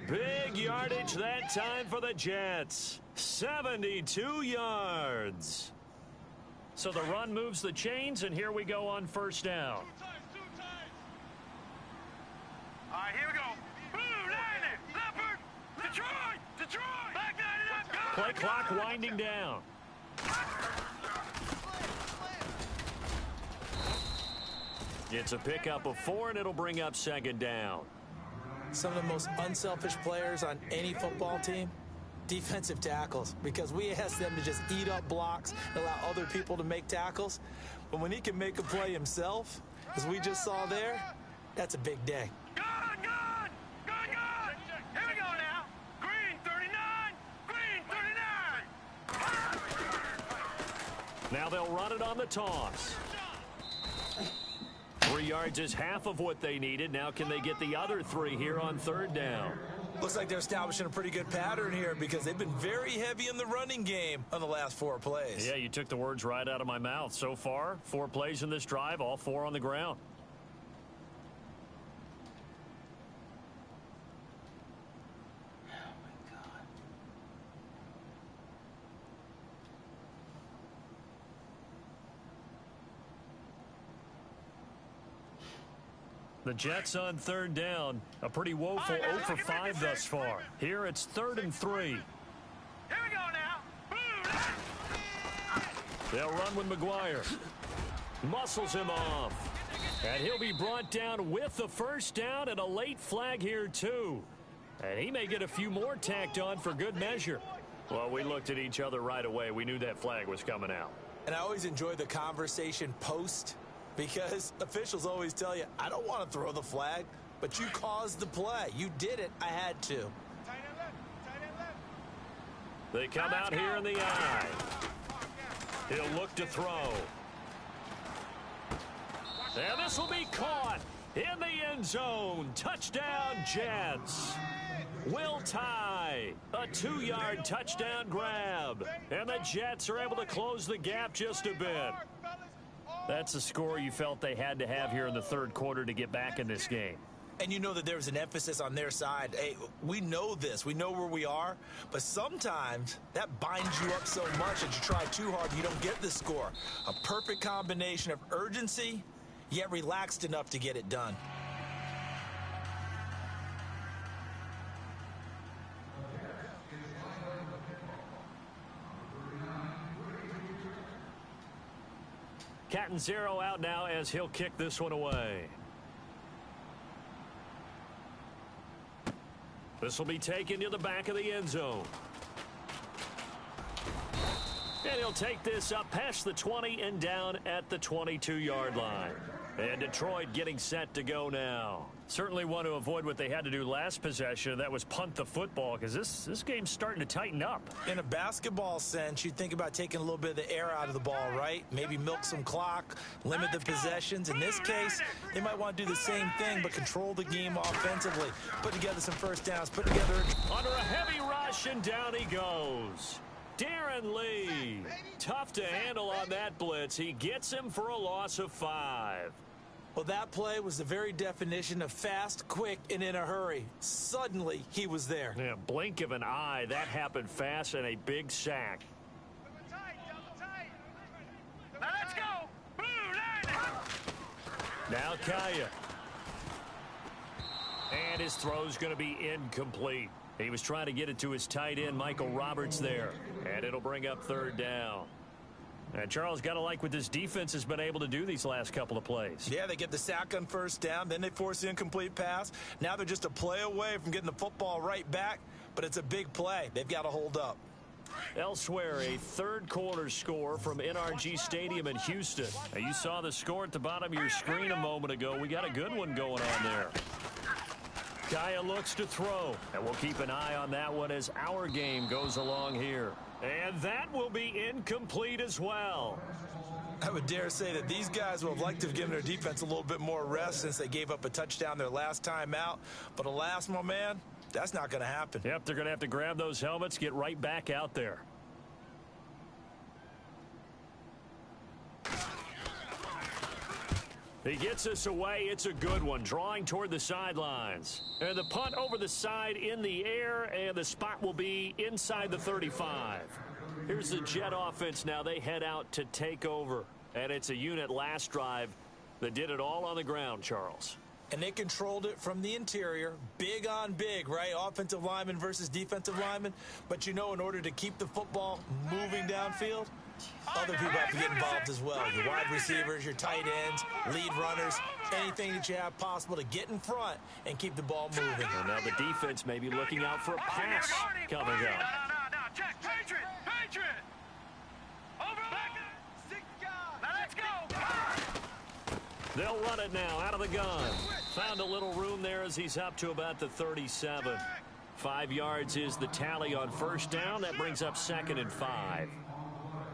B: Big yardage that time for the Jets. 72 yards. So the run moves the chains, and here we go on 1st down.
D: All right, here we go. Blue, Lightning, Leopard, Detroit, back 99, go!
B: Play clock winding down. It's a pickup of 4, and it'll bring up 2nd down.
E: Some of the most unselfish players on any football team, defensive tackles, because we ask them to just eat up blocks and allow other people to make tackles. But when he can make a play himself, as we just saw there, that's a big day.
D: Good! Here we go now. Green 39.
B: Now they'll run it on the toss. 3 yards is half of what they needed. Now can they get the other 3 here on 3rd down?
E: Looks like they're establishing a pretty good pattern here because they've been very heavy in the running game on the last 4 plays.
B: Yeah, you took the words right out of my mouth. So far, 4 plays in this drive, all 4 on the ground. The Jets on 3rd down. A pretty woeful 0 for 5 thus far. Here it's 3rd and 3.
D: Here we go now. Blue.
B: They'll run with McGuire. Muscles him off. And he'll be brought down with the 1st down and a late flag here too. And he may get a few more tacked on for good measure. Well, we looked at each other right away. We knew that flag was coming out.
E: And I always enjoy the conversation post, because officials always tell you, I don't want to throw the flag, but you caused the play. You did it. I had to.
C: Tight end left.
B: They come out here in the eye. He'll look to throw. And this will be caught in the end zone. Touchdown, Jets. Will tie. A 2-yard touchdown grab. And the Jets are able to close the gap just a bit. That's a score you felt they had to have here in the 3rd quarter to get back in this game.
E: And you know that there's an emphasis on their side. Hey, we know this. We know where we are. But sometimes that binds you up so much that you try too hard, you don't get the score. A perfect combination of urgency, yet relaxed enough to get it done.
B: Catanzaro out now as he'll kick this one away. This will be taken to the back of the end zone. And he'll take this up past the 20 and down at the 22-yard line. And Detroit getting set to go now. Certainly want to avoid what they had to do last possession. That was punt the football, because this game's starting to tighten up.
E: In a basketball sense, you think about taking a little bit of the air out of the ball, right? Maybe milk some clock, limit the possessions. In this case, they might want to do the same thing, but control the game offensively. Put together some 1st downs. Put together
B: under a heavy rush, and down he goes. Darren Lee, tough to handle on that blitz. He gets him for a loss of 5.
E: Well, that play was the very definition of fast, quick, and in a hurry. Suddenly, he was there.
B: Yeah, blink of an eye. That happened fast, and a big sack.
D: Now let's go. Blue, Lightning.
B: Now Kaya. And his throw's going to be incomplete. He was trying to get it to his tight end, Michael Roberts, there. And it'll bring up 3rd down. And Charles, got to like what this defense has been able to do these last couple of plays.
E: Yeah, they get the sack on 1st down, then they force the incomplete pass. Now they're just a play away from getting the football right back, but it's a big play. They've got to hold up.
B: Elsewhere, a third-quarter score from NRG Stadium in Houston. Now, you saw the score at the bottom of your screen a moment ago. We got a good one going on there. Kaya looks to throw, and we'll keep an eye on that one as our game goes along here. And that will be incomplete as well.
E: I would dare say that these guys would have liked to have given their defense a little bit more rest since they gave up a touchdown their last time out. But alas, my man, that's not going to happen.
B: Yep, they're going to have to grab those helmets, get right back out there. He gets us away. It's a good one, drawing toward the sidelines. And the punt over the side in the air, and the spot will be inside the 35. Here's the Jet offense now. They head out to take over. And it's a unit last drive that did it all on the ground, Charles.
E: And they controlled it from the interior, big on big, right? Offensive lineman versus defensive lineman. But, you know, in order to keep the football moving downfield, other people have to get involved as well. Your wide receivers, your tight ends, lead runners, anything that you have possible to get in front and keep the ball moving.
B: And now the defense may be looking out for a pass coming up.
D: No. Check. Patriot. Over. Now let's go.
B: They'll run it now out of the gun. Found a little room there as he's up to about the 37. 5 yards is the tally on first down. That brings up 2nd and 5.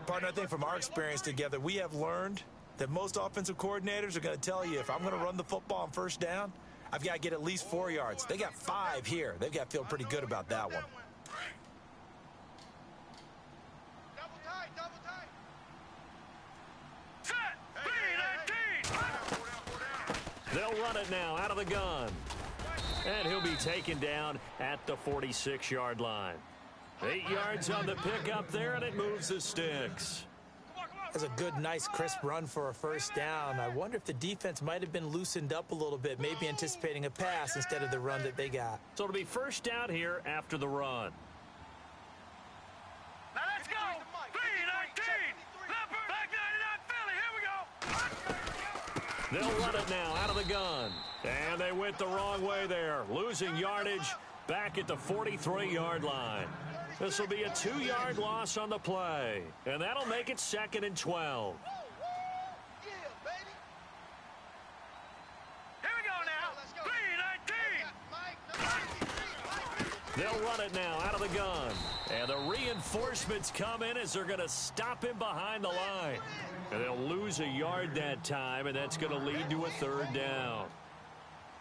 E: Partner, I think from our experience together, we have learned that most offensive coordinators are going to tell you, if I'm going to run the football on first down, I've got to get at least 4 yards. They got 5 here. They've got to feel pretty good about that one.
C: Double tight.
D: Set. B-19.
B: They'll run it now out of the gun. And he'll be taken down at the 46-yard line. 8 yards on the pickup there, and it moves the sticks.
E: That's a good, nice, crisp run for a first down. I wonder if the defense might have been loosened up a little bit, maybe anticipating a pass instead of the run that they got.
B: So it'll be first down here after the run.
D: Now let's go. B-19. Leopard. Back 99 Philly. Here we go.
B: They'll run it now out of the gun. And they went the wrong way there, losing yardage back at the 43-yard line. This will be a 2-yard loss on the play, and that'll make it 2nd and 12.
C: Yeah, baby.
D: Here we go now. B-19.
B: They'll run it now out of the gun. And the reinforcements come in as they're going to stop him behind the line. And they'll lose a yard that time, and that's going to lead to a 3rd down.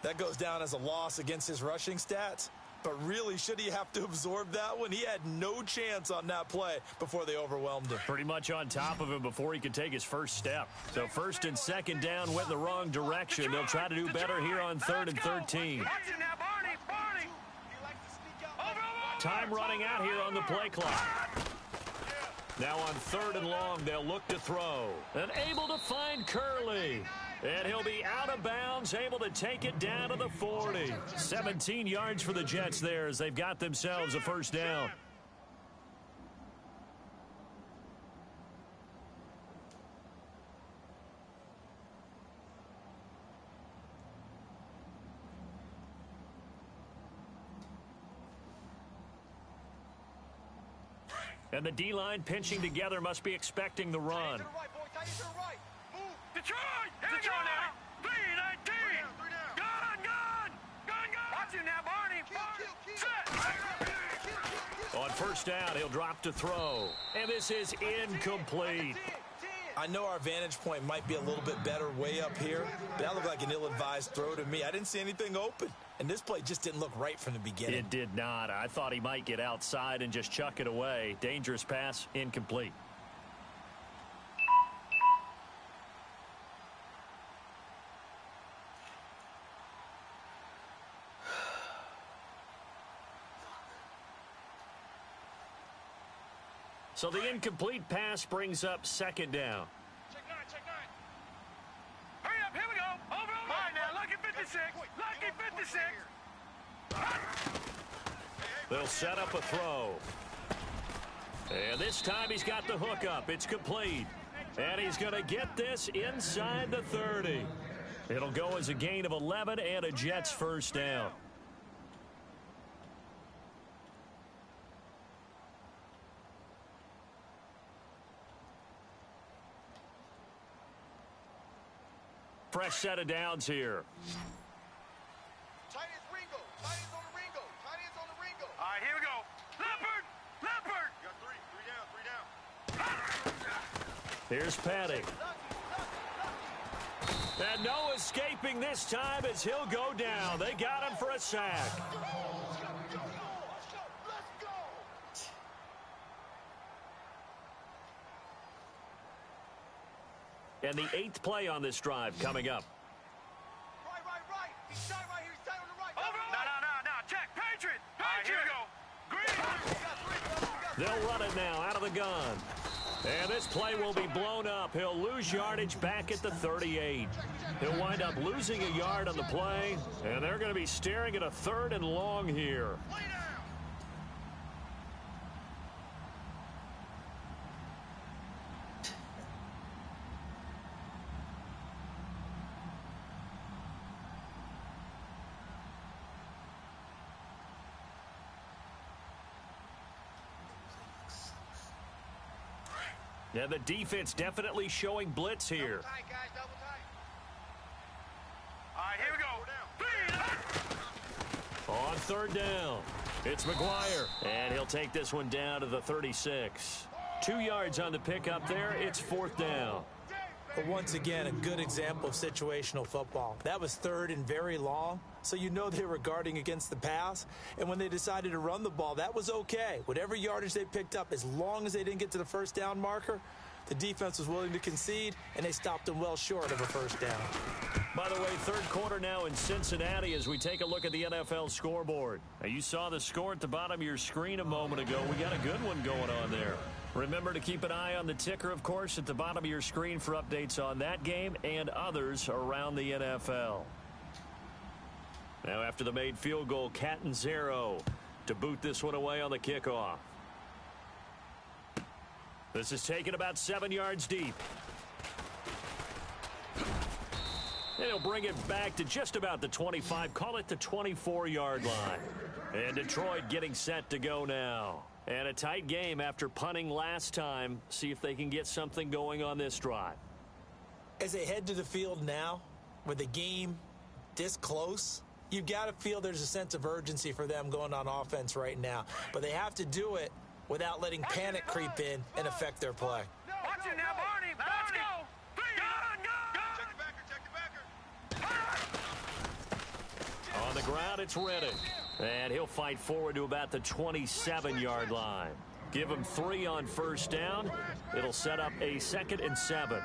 E: That goes down as a loss against his rushing stats. But really, should he have to absorb that one? He had no chance on that play before they overwhelmed him.
B: Pretty much on top of him before he could take his first step. So 1st and 2nd down went in the wrong direction. They'll try to do better here on 3rd and 13.
D: Watch it now, Barney.
B: Time running out here on the play clock. Now on 3rd and long, they'll look to throw. And able to find Curley. And he'll be out of bounds, able to take it down to the 40. 17 yards for the Jets there as they've got themselves a first down. And the D-line pinching together must be expecting the run.
D: Detroit! Here we go now! B-19! Gun! Watch him now, Barney! Set!
B: On first down, he'll drop to throw. And this is incomplete.
E: I know our vantage point might be a little bit better way up here, but that looked like an ill-advised throw to me. I didn't see anything open, and this play just didn't look right from the beginning.
B: It did not. I thought he might get outside and just chuck it away. Dangerous pass, incomplete. So the incomplete pass brings up 2nd down.
D: Check nine. Hurry up, here we go. Over. All right, now, lucky 56. Lucky 56.
B: They'll set up a throw. And this time he's got the hook up. It's complete. And he's going to get this inside the 30. It'll go as a gain of 11 and a Jets first down. fresh set of downs here.
C: Tight ends Ringo. Tight ends on the Ringo. Tight ends on the Ringo.
D: All right, here we go. Leopard! Leopard!
C: You got three down.
B: Here's Patty. And no escaping this time as he'll go down. They got him for a sack. And the 8th play on this drive coming up.
C: Right. He's tight right here. He's tight on the right.
D: Over! No. Check. Patriot! All right, here we go. Green!
B: They'll run it now out of the gun. And this play will be blown up. He'll lose yardage back at the 38. He'll wind up losing a yard on the play, and they're going to be staring at a 3rd and long here. Now the defense definitely showing blitz here.
C: Double tight, guys. Double tight.
D: All right, here we go.
B: On 3rd down, it's McGuire, and he'll take this one down to the 36. 2 yards on the pickup there. It's 4th down.
E: But once again, a good example of situational football. That was 3rd and very long, so you know they were guarding against the pass. And when they decided to run the ball, that was okay. Whatever yardage they picked up, as long as they didn't get to the 1st down marker, the defense was willing to concede, and they stopped them well short of a 1st down.
B: By the way, 3rd quarter now in Cincinnati as we take a look at the NFL scoreboard. Now, you saw the score at the bottom of your screen a moment ago. We got a good one going on there. Remember to keep an eye on the ticker, of course, at the bottom of your screen for updates on that game and others around the NFL. Now, after the made field goal, Catanzaro to boot this one away on the kickoff. This is taken about 7 yards deep. And he'll bring it back to just about the 25, call it the 24-yard line. And Detroit getting set to go now. And a tight game after punting last time. See if they can get something going on this drive.
E: As they head to the field now, with the game this close, you've got to feel there's a sense of urgency for them going on offense right now. But they have to do it without letting panic creep in and affect their play.
D: Watch it now, Barney. Let's go. Gun.
B: On the ground, it's Reddick. And he'll fight forward to about the 27-yard line. Give him 3 on 1st down. It'll set up a 2nd and 7.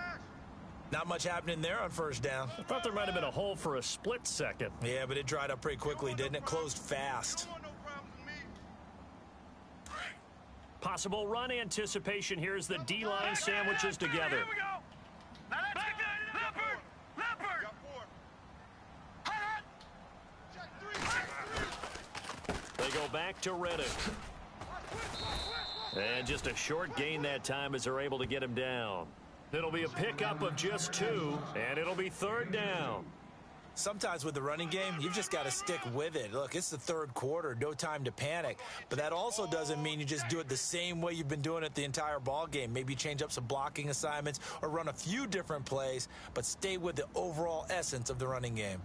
E: Not much happening there on 1st down.
B: I thought there might have been a hole for a split second.
E: Yeah, but it dried up pretty quickly, didn't it? Closed fast.
B: Possible run anticipation. Here's the D-line sandwiches together.
D: Here we go. Now let's go. Leopard.
B: They go back to Reddick. And just a short gain that time as they're able to get him down. It'll be a pickup of just 2, and it'll be 3rd down.
E: Sometimes with the running game, you've just got to stick with it. Look, it's the 3rd quarter, no time to panic. But that also doesn't mean you just do it the same way you've been doing it the entire ball game. Maybe change up some blocking assignments or run a few different plays, but stay with the overall essence of the running game.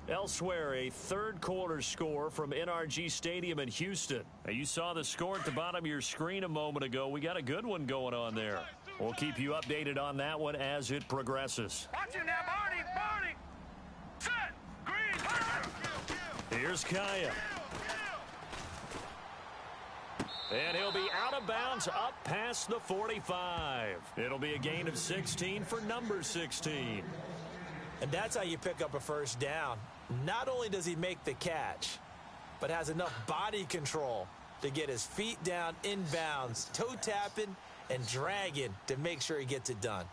B: Elsewhere, a 3rd quarter score from NRG Stadium in Houston. Now, you saw the score at the bottom of your screen a moment ago. We got a good one going on there. We'll keep you updated on that one as it progresses.
D: Watch it now, Barney. Set. Green.
B: Here's Kaya. And he'll be out of bounds up past the 45. It'll be a gain of 16 for number 16.
E: And that's how you pick up a 1st down. Not only does he make the catch, but has enough body control to get his feet down inbounds, toe tapping and dragging to make sure he gets it done.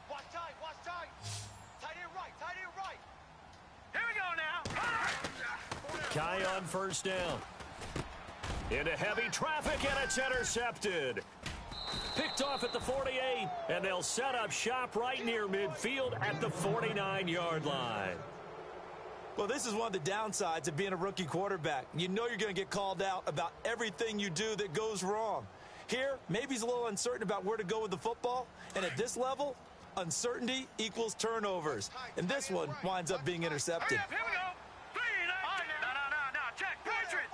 C: Watch tight. Tight end right.
D: Here we go now.
B: Kai on 1st down. Into heavy traffic, and it's intercepted. Picked off at the 48, and they'll set up shop right near midfield at the 49-yard line.
E: Well, this is one of the downsides of being a rookie quarterback. You know you're going to get called out about everything you do that goes wrong. Here, maybe he's a little uncertain about where to go with the football, and at this level, uncertainty equals turnovers. And this one winds up being intercepted.
D: Here we go. 3-19. No. Check. Patriots.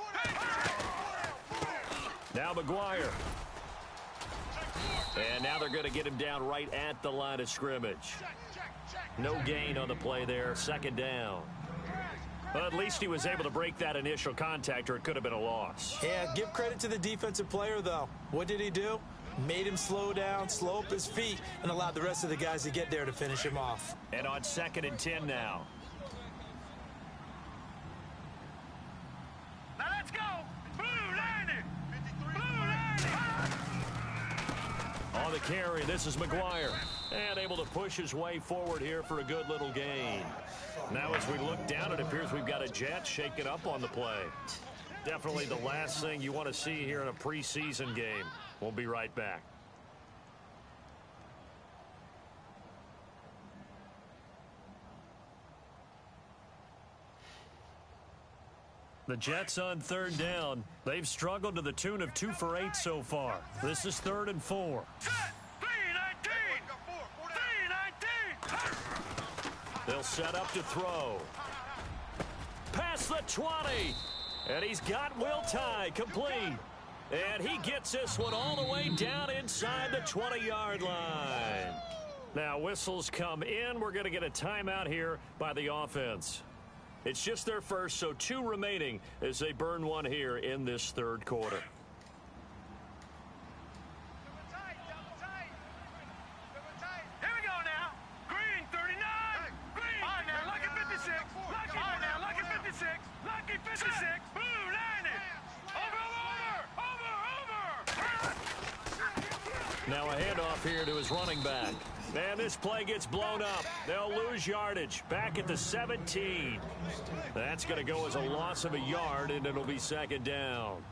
B: Now McGuire. And now they're going to get him down right at the line of scrimmage. No gain on the play there. Second down. Well, at least he was able to break that initial contact, or it could have been a loss.
E: Yeah, give credit to the defensive player, though. What did he do? Made him slow down, slow up his feet, and allowed the rest of the guys to get there to finish him off.
B: And on 2nd and 10 now.
D: Now let's go. Blue 90. Blue 90.
B: On the carry, this is McGuire. And able to push his way forward here for a good little gain. Now as we look down, it appears we've got a Jet shaking up on the play. Definitely the last thing you want to see here in a preseason game. We'll be right back. The Jets on 3rd down. They've struggled to the tune of 2 for 8 so far. This is 3rd and 4. They'll set up to throw. Past the 20. And he's got Will Tye complete. And he gets this one all the way down inside the 20-yard line. Now whistles come in. We're going to get a timeout here by the offense. It's just their first, so 2 remaining as they burn one here in this 3rd quarter.
D: Here we go now. Green 39. Green. All right, now lucky 56. Lucky. All right, now lucky 56. Lucky 56. Blue 90. Over.
B: Now a handoff here to his running back. And this play gets blown up. They'll lose yardage back at the 17. That's going to go as a loss of a yard, and it'll be 2nd down.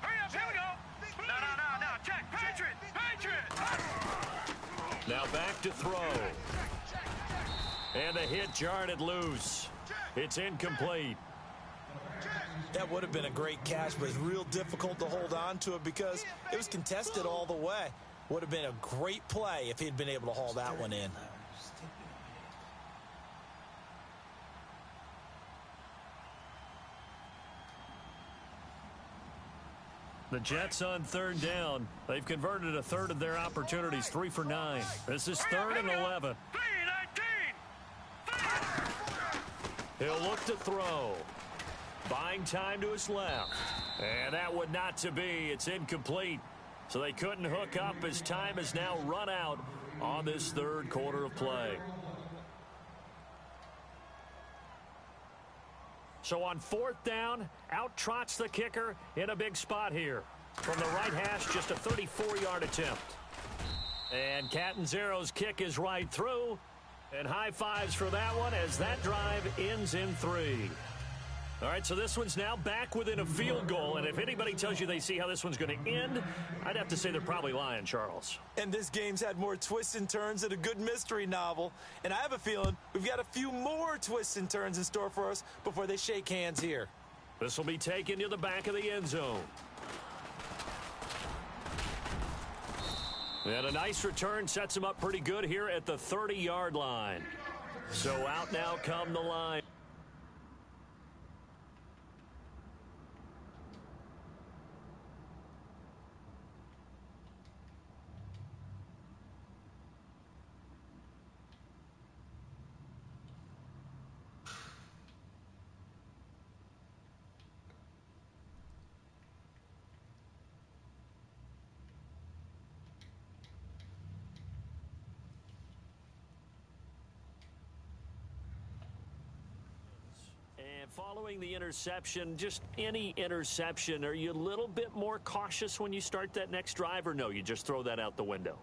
D: Hurry up, here we go. No. Check. Patriot.
B: Now back to throw. And the hit jarred loose. It's incomplete.
E: That would have been a great catch, but it's real difficult to hold on to it because it was contested all the way. Would have been a great play if he'd been able to haul that one in.
B: The Jets on 3rd down. They've converted a third of their opportunities, 3 for 9. This is 3rd and 11.
D: 3-19.
B: He'll look to throw. Buying time to his left. And that would not to be. It's incomplete. So they couldn't hook up as time has now run out on this 3rd quarter of play. So on 4th down, out trots the kicker in a big spot here. From the right hash, just a 34-yard attempt. And Catanzaro's kick is right through. And high fives for that one as that drive ends in 3. All right, so this one's now back within a field goal, and if anybody tells you they see how this one's going to end, I'd have to say they're probably lying, Charles.
E: And this game's had more twists and turns than a good mystery novel, and I have a feeling we've got a few more twists and turns in store for us before they shake hands here.
B: This will be taken to the back of the end zone. And a nice return sets him up pretty good here at the 30-yard line. So out now come the line. Following the interception, just any interception, are you a little bit more cautious when you start that next drive, or no, you just throw that out the window?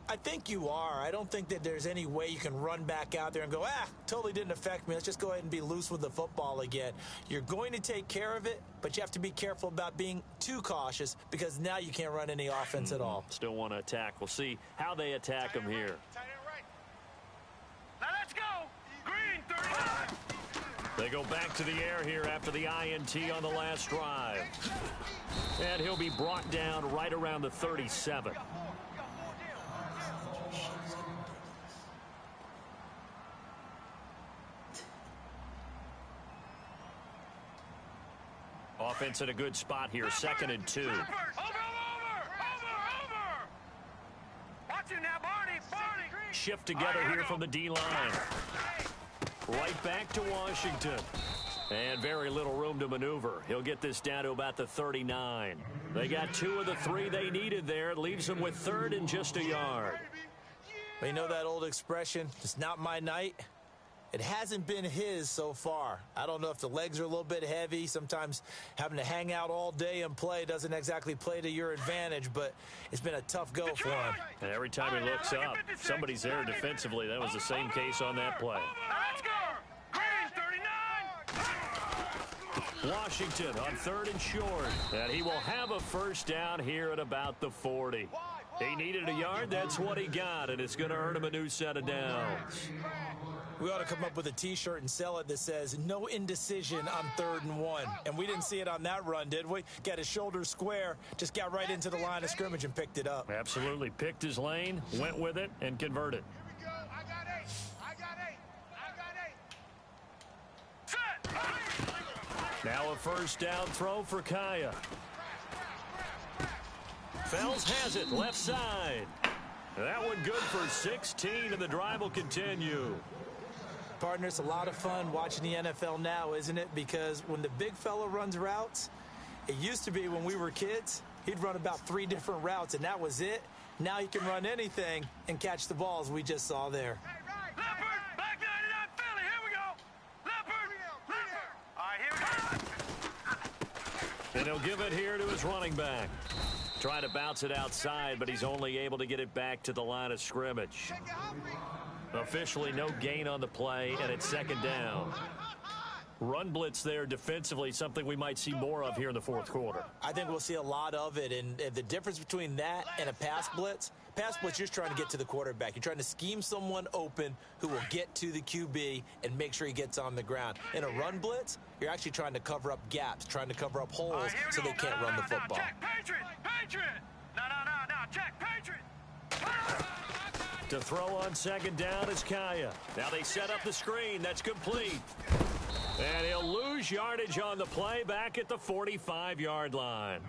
E: I think you are. I don't think that there's any way you can run back out there and go, totally didn't affect me. Let's just go ahead and be loose with the football again. You're going to take care of it, but you have to be careful about being too cautious because now you can't run any offense at all.
B: Still want to attack. We'll see how they attack them here.
D: Now let's go. Green 30.
B: They go back to the air here after the INT on the last drive. And he'll be brought down right around the 37. Offense in a good spot here, 2nd and 2.
D: Over! Watch him now, Barney!
B: Shift together here from the D-line. Right back to Washington. And very little room to maneuver. He'll get this down to about the 39. They got 2 of the 3 they needed there. It leaves them with 3rd and just a yard.
E: Well, you know that old expression, it's not my night? It hasn't been his so far. I don't know if the legs are a little bit heavy. Sometimes having to hang out all day and play doesn't exactly play to your advantage, but it's been a tough go for him.
B: And every time he looks up, somebody's there defensively. That was the same case on that play.
D: Let's go! Green, 39!
B: Washington on 3rd and short. And he will have a first down here at about the 40. He needed a yard. That's what he got, and it's going to earn him a new set of downs.
E: We ought to come up with a T-shirt and sell it that says, no indecision on 3rd and 1. And we didn't see it on that run, did we? Got his shoulders square, just got right into the line of scrimmage and picked it up.
B: Absolutely. Picked his lane, went with it, and converted.
C: Here we go. I got 8.
B: Now a first down throw for Kaya. Fells has it, left side. That one good for 16, and the drive will continue.
E: Partner, it's a lot of fun watching the NFL now, isn't it? Because when the big fella runs routes, it used to be when we were kids, he'd run about 3 different routes, and that was it. Now he can run anything and catch the balls we just saw there.
D: Leopard, back 99 Philly, here we go! Leopard! All right, here we go!
B: And he'll give it here to his running back. Trying to bounce it outside, but he's only able to get it back to the line of scrimmage. Officially no gain on the play, and it's 2nd down. Run blitz there defensively, something we might see more of here in the 4th quarter.
E: I think we'll see a lot of it, and the difference between that and a pass blitz, you're just trying to get to the quarterback. You're trying to scheme someone open who will get to the QB and make sure he gets on the ground. In a run blitz, you're actually trying to cover up gaps, trying to cover up holes so they can't run the football.
D: Check, Patriot! No, check, Patriot!
B: To throw on 2nd down is Kaya. Now they set up the screen. That's complete. And he'll lose yardage on the play back at the 45-yard line.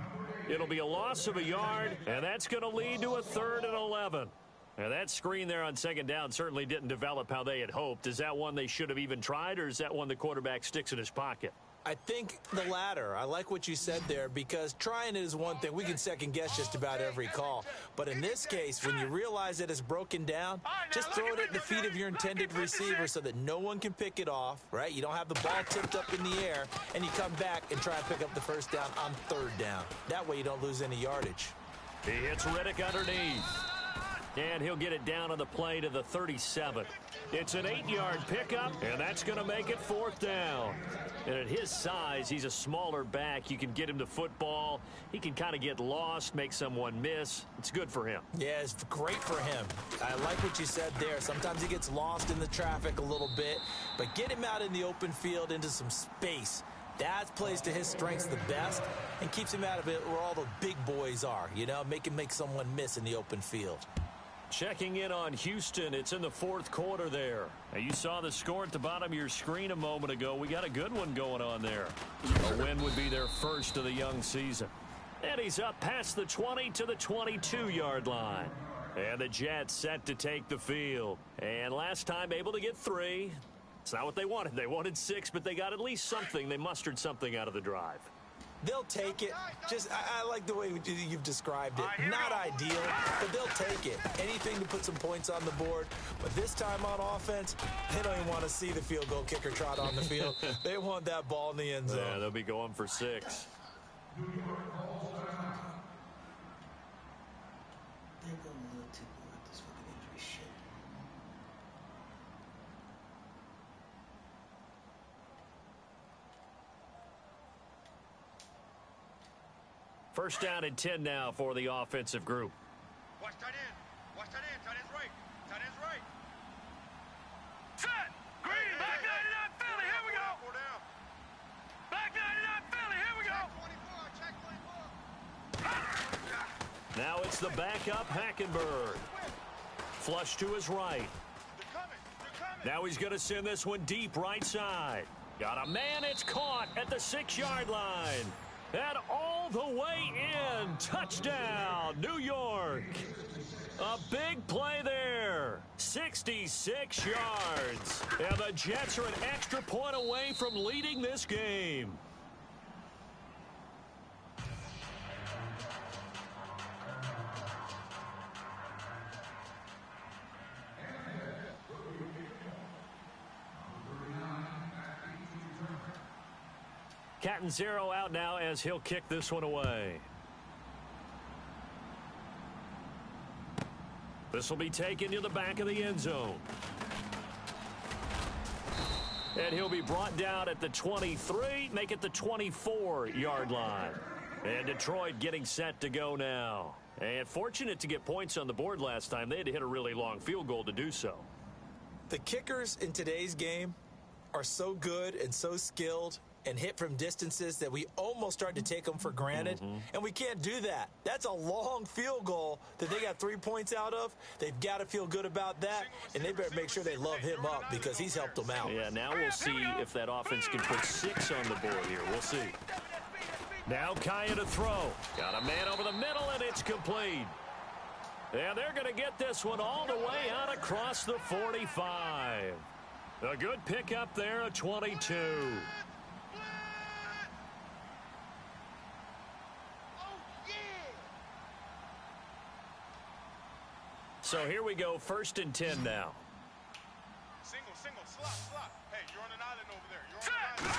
B: It'll be a loss of a yard, and that's going to lead to a 3rd and 11. Now that screen there on 2nd down certainly didn't develop how they had hoped. Is that one they should have even tried, or is that one the quarterback sticks in his pocket?
E: I think the latter. I like what you said there, because trying it is one thing. We can second guess just about every call. But in this case, when you realize that it's broken down, just throw it at the feet of your intended receiver so that no one can pick it off, right? You don't have the ball tipped up in the air, and you come back and try and pick up the first down on 3rd down. That way you don't lose any yardage.
B: He hits Riddick underneath. And he'll get it down on the play to the 37. It's an 8-yard pickup, and that's going to make it 4th down. And at his size, he's a smaller back. You can get him the football. He can kind of get lost, make someone miss. It's good for him.
E: Yeah, it's great for him. I like what you said there. Sometimes he gets lost in the traffic a little bit, but get him out in the open field into some space. That plays to his strengths the best and keeps him out of it where all the big boys are, you know, make someone miss in the open field.
B: Checking in on Houston. It's in the 4th quarter there. Now, you saw the score at the bottom of your screen a moment ago. We got a good one going on there. A win would be their first of the young season. And he's up past the 20 to the 22-yard line. And the Jets set to take the field. And last time able to get 3. It's not what they wanted. They wanted 6, but they got at least something. They mustered something out of the drive.
E: They'll take it. Just, I like the way you've described it. Not ideal, but they'll take it. Anything to put some points on the board. But this time on offense, they don't even want to see the field goal kicker trot on the field. They want that ball in the end zone.
B: Yeah, they'll be going for 6. First down and 10 now for the offensive group.
C: Watch tight end. Watch tight end. Tight end's right. Tight end's right.
D: Set! Green, back 99 Philly, here we go!
B: It's the backup Hackenberg. Flush to his right. Now he's going to send this one deep right side. Got a man. It's caught at the 6-yard line. And all the way in. Touchdown, New York. A big play there. 66 yards. And the Jets are an extra point away from leading this game. Catanzaro out now as he'll kick this one away. This will be taken to the back of the end zone. And he'll be brought down at the 23, make it the 24-yard line. And Detroit getting set to go now. And fortunate to get points on the board last time. They had to hit a really long field goal to do so.
E: The kickers in today's game are so good and so skilled and hit from distances that we almost start to take them for granted. And we can't do that. That's a long field goal that they got 3 points out of. They've got to feel good about that, and they better make sure they love him up because he's helped them out.
B: Yeah, now we'll see if that offense can put 6 on the board here. We'll see. Now Kaya to throw. Got a man over the middle, and it's complete. And they're going to get this one all the way out across the 45. A good pickup there, a 22. So here we go, 1st and 10 now.
C: Single, slot. Hey, you're on an island over there. You're on an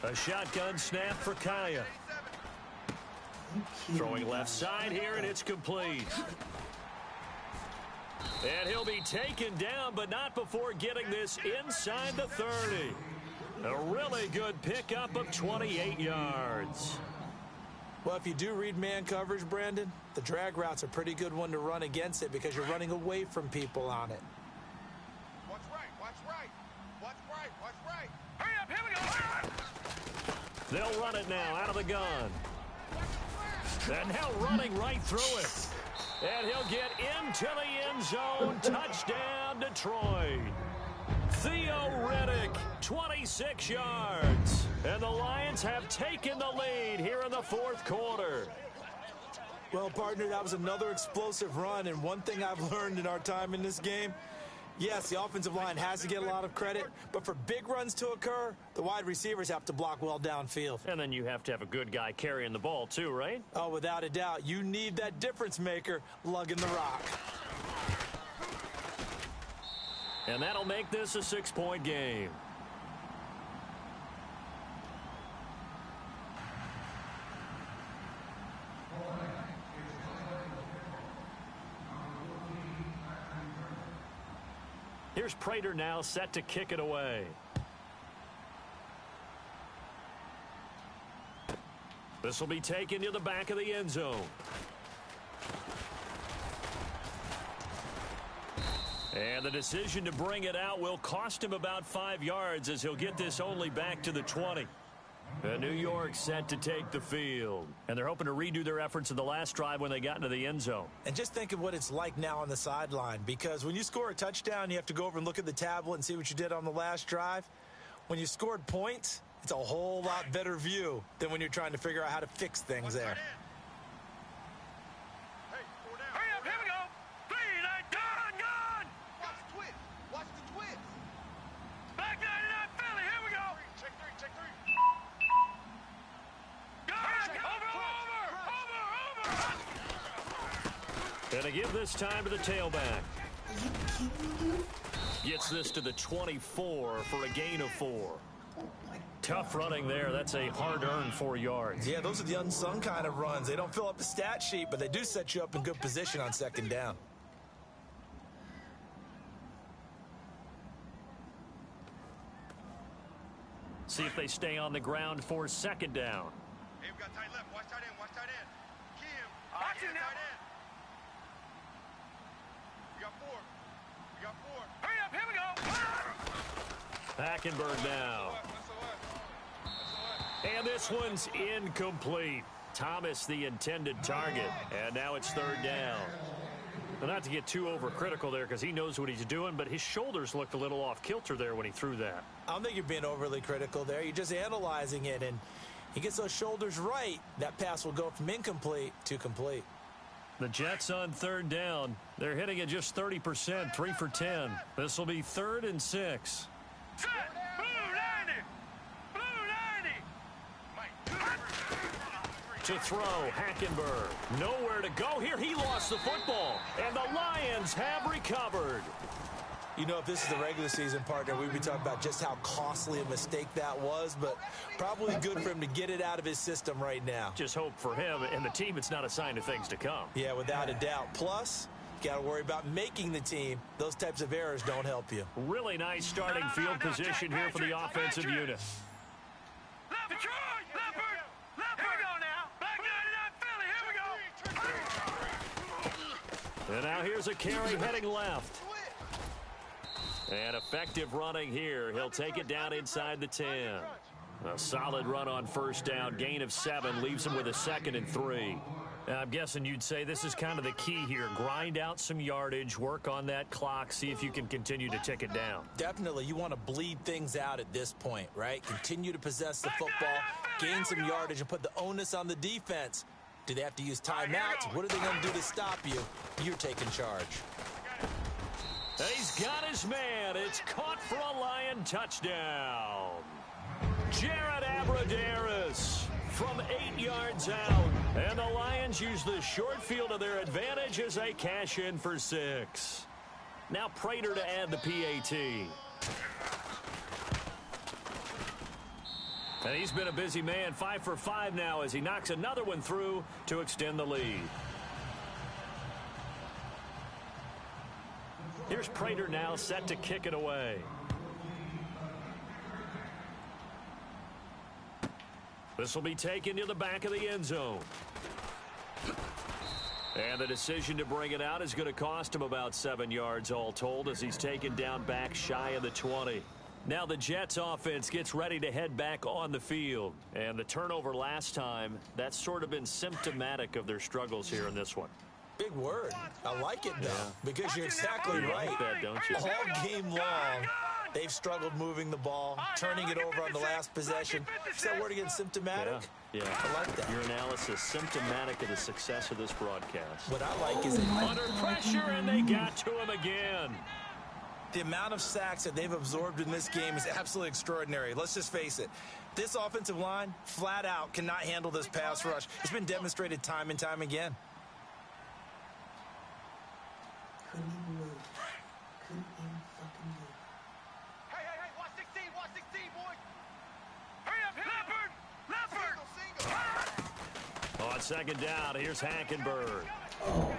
C: island.
B: A shotgun snap for Kaya. Throwing left side here, and it's complete. And he'll be taken down, but not before getting this inside the 30. A really good pickup of 28 yards.
E: Well, if you do read man coverage, Brandon, the drag route's a pretty good one to run against it because you're running away from people on it.
C: Watch right.
D: Hurry up, here we go.
B: They'll run it now out of the gun. And now running right through it. And he'll get into the end zone. Touchdown, Detroit. Theo Riddick, 26 yards. And the Lions have taken the lead here in the 4th quarter.
E: Well, partner, that was another explosive run. And one thing I've learned in our time in this game, yes, the offensive line has to get a lot of credit, but for big runs to occur, the wide receivers have to block well downfield.
B: And then you have to have a good guy carrying the ball too, right?
E: Oh, without a doubt. You need that difference maker lugging the rock.
B: And that'll make this a 6-point game. Here's Prater now set to kick it away. This will be taken to the back of the end zone. And the decision to bring it out will cost him about 5 yards as he'll get this only back to the 20. New York set to take the field. And they're hoping to redo their efforts in the last drive when they got into the end zone.
E: And just think of what it's like now on the sideline, because when you score a touchdown, you have to go over and look at the tablet and see what you did on the last drive. When you scored points, it's a whole lot better view than when you're trying to figure out how to fix things there.
D: Hurry up, here we go. 3, 9, gun.
C: Watch the twist.
D: Back 99, Philly, here we go.
C: Check three.
D: Over.
B: And to give this time to the tailback. Gets this to the 24 for a gain of 4. Tough running there. That's a hard-earned 4 yards.
E: Yeah, those are the unsung kind of runs. They don't fill up the stat sheet, but they do set you up in good position on 2nd down.
B: See if they stay on the ground for 2nd down.
C: Hey, we got tight left. Watch tight end. Kim.
D: Watch it now.
C: Tight end. We got 4.
D: Hurry up, here we go.
B: Hackenberg now. And this one's incomplete. Thomas the intended target. And now it's third down. Well, not to get too overcritical there because he knows what he's doing, but his shoulders looked a little off kilter there when he threw that.
E: I don't think you're being overly critical there. You're just analyzing it, and he gets those shoulders right. That pass will go from incomplete to complete.
B: The Jets on third down. They're hitting at just 30%, 3 for 10. This will be 3rd and 6.
D: Set! Blue 90! Blue 90!
B: To throw, Hackenberg. Nowhere to go here. He lost the football, and the Lions have recovered.
E: You know, if this is the regular season, partner, we'd be talking about just how costly a mistake that was, but probably good for him to get it out of his system right now.
B: Just hope for him and the team it's not a sign of things to come.
E: Yeah, without a doubt. Plus, got to worry about making the team. Those types of errors don't help you.
B: Really nice starting field position here for the offensive unit.
D: Detroit! Leopard! Here we go now. Black 99 Philly. Here we go.
B: And now here's a carry heading left. And effective running here. He'll take it down inside the 10. A solid run on first down. Gain of 7 leaves him with a 2nd and 3. I'm guessing you'd say this is kind of the key here. Grind out some yardage, work on that clock, see if you can continue to tick it down.
E: Definitely. You want to bleed things out at this point, right? Continue to possess the football, gain some yardage, and put the onus on the defense. Do they have to use timeouts? What are they going to do to stop you? You're taking charge.
B: He's got his man. It's caught for a Lion touchdown. Jared Abbrederis from 8 yards out. And the Lions use the short field to their advantage as they cash in for 6. Now Prater to add the PAT. And he's been a busy man, 5 for 5 now as he knocks another one through to extend the lead. Here's Prater now set to kick it away. This will be taken to the back of the end zone. And the decision to bring it out is going to cost him about 7 yards all told as he's taken down back shy of the 20. Now the Jets offense gets ready to head back on the field. And the turnover last time, that's sort of been symptomatic of their struggles here in this one.
E: Big word. I like it, though, because you're exactly right.
B: Like that, don't you?
E: All game long, they've struggled moving the ball, turning it over on the last possession. Is that word again, symptomatic?
B: Yeah.
E: I like that.
B: Your analysis, symptomatic of the success of this broadcast.
E: What I like is
B: under pressure, and they got to him again.
E: The amount of sacks that they've absorbed in this game is absolutely extraordinary. Let's just face it. This offensive line, flat out, cannot handle this pass rush. It's been demonstrated time and time again.
F: Couldn't even move. Couldn't even fucking move.
C: Hey, watch 16, watch 16, boys.
D: Hurry up, Leopard! Leopard!
B: On second down, here's Hackenberg.
F: Oh,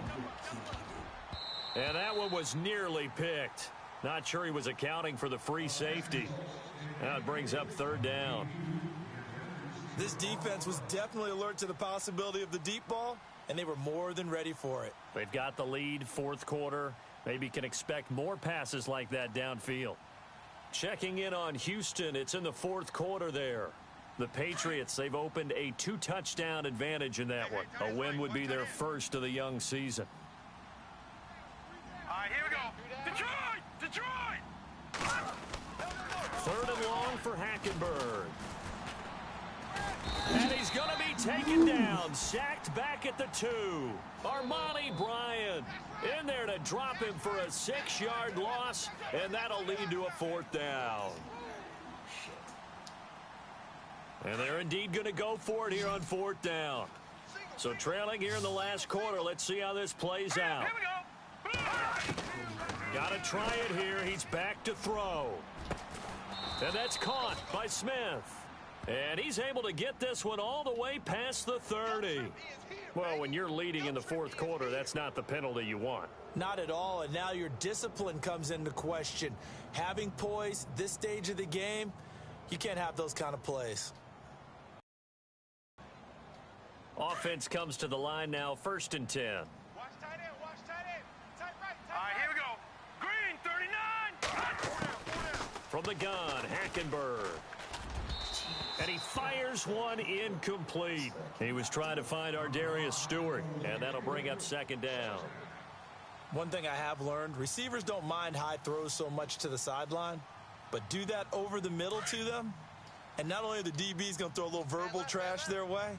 B: And that one was nearly picked. Not sure he was accounting for the free safety. Now it brings up third down.
E: This defense was definitely alert to the possibility of the deep ball, and they were more than ready for it.
B: They've got the lead, fourth quarter. Maybe can expect more passes like that downfield. Checking in on Houston, it's in the fourth quarter there. The Patriots, they've opened a 2-touchdown advantage in that one. A win would be their first of the young season.
D: All right, here we go. Detroit!
B: Third and long for Hackenberg. And he's going to be taken down, sacked back at the 2. Armani Bryant in there to drop him for a 6-yard loss, and that'll lead to a 4th down. And they're indeed going to go for it here on 4th down. So trailing here in the last quarter, let's see how this plays out.
D: Here we go.
B: Got to try it here. He's back to throw. And that's caught by Smith. And he's able to get this one all the way past the 30. Well, when you're leading in the fourth quarter, that's not the penalty you want.
E: Not at all, and now your discipline comes into question. Having poise this stage of the game, you can't have those kind of plays.
B: Offense comes to the line now, 1st and 10.
C: Watch tight end, watch tight end. Tight right, tight
D: All right, here we go. Green, 39.
B: From the gun, Hackenberg. And he fires Here's one incomplete. He was trying to find Ardarius Stewart, and that'll bring up second down.
E: One thing I have learned, receivers don't mind high throws so much to the sideline, but do that over the middle to them, and not only are the DBs going to throw a little verbal trash their way,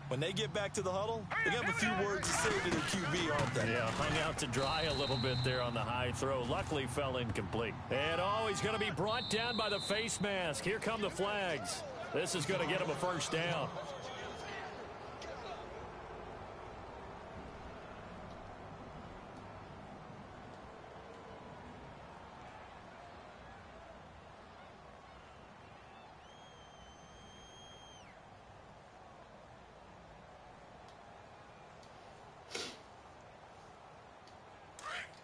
E: when they get back to the huddle, they're going to have a few words to say to their QB, aren't they?
B: Yeah, hung out to dry a little bit there on the high throw. Luckily fell incomplete. And he's going to be brought down by the face mask. Here come the flags. This is going to get him a first down.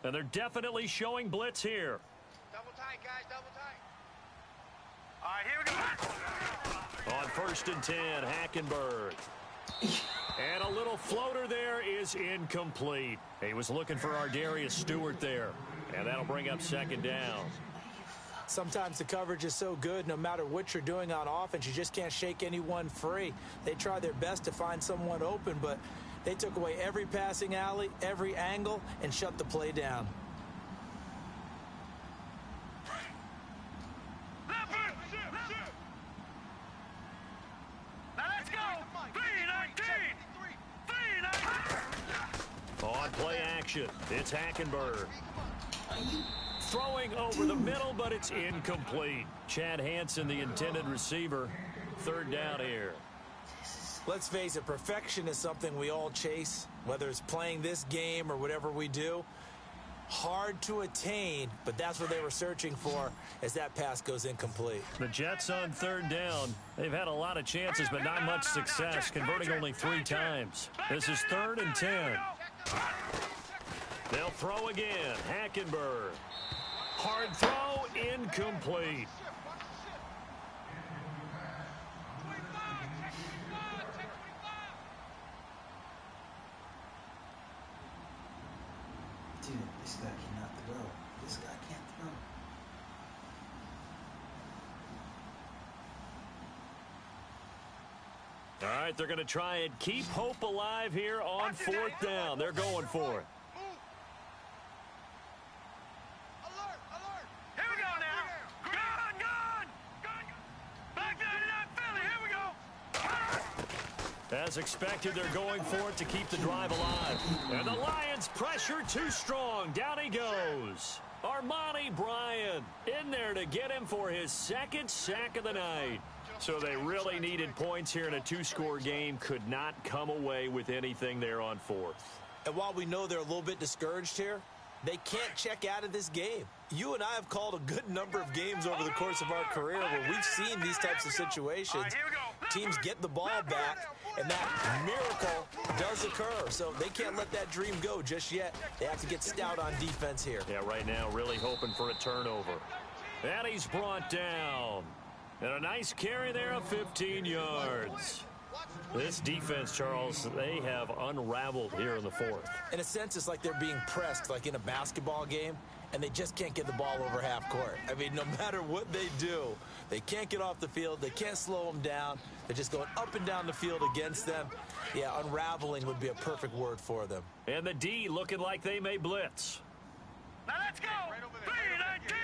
B: And they're definitely showing blitz here.
C: Double tight, guys, double tight.
D: All right, here we go.
B: On 1st and 10, Hackenberg. And a little floater there is incomplete. He was looking for Ardarius Stewart there. And that'll bring up second down.
E: Sometimes the coverage is so good, no matter what you're doing on offense, you just can't shake anyone free. They try their best to find someone open, but they took away every passing alley, every angle, and shut the play down.
D: Now let's go. 3-19.
B: On play action, it's Hackenberg. Throwing over the middle, but it's incomplete. Chad Hansen, the intended receiver. Third down here.
E: Let's face it, perfection is something we all chase, whether it's playing this game or whatever we do. Hard to attain, but that's what they were searching for as that pass goes incomplete.
B: The Jets on third down. They've had a lot of chances, but not much success, converting only 3 times. This is 3rd and 10. They'll throw again. Hackenberg. Hard throw, incomplete.
F: Dude, this guy cannot throw. This guy can't throw.
B: All right, they're going to try and keep hope alive here on 4th down. They're going for it.
C: Alert, alert.
D: Here we go now. Gone. Back down to that Philly. Here we go.
B: As expected, they're going for it to keep the drive alive. And the Lions pressure too strong. Down he goes. Armani Bryant in there to get him for his 2nd sack of the night. So they really needed points here in a 2-score game. Could not come away with anything there on 4th.
E: And while we know they're a little bit discouraged here, they can't check out of this game. You and I have called a good number of games over the course of our career where we've seen these types of situations. Teams get the ball back, and that miracle does occur. So they can't let that dream go just yet. They have to get stout on defense here.
B: Yeah, right now really hoping for a turnover. And he's brought down. And a nice carry there of 15 yards. This defense, Charles, they have unraveled here in the 4th.
E: In a sense, it's like they're being pressed, like in a basketball game, and they just can't get the ball over half court. I mean, no matter what they do, they can't get off the field. They can't slow them down. They're just going up and down the field against them. Yeah, unraveling would be a perfect word for them.
B: And the D looking like they may blitz.
D: Now let's go. 3-19.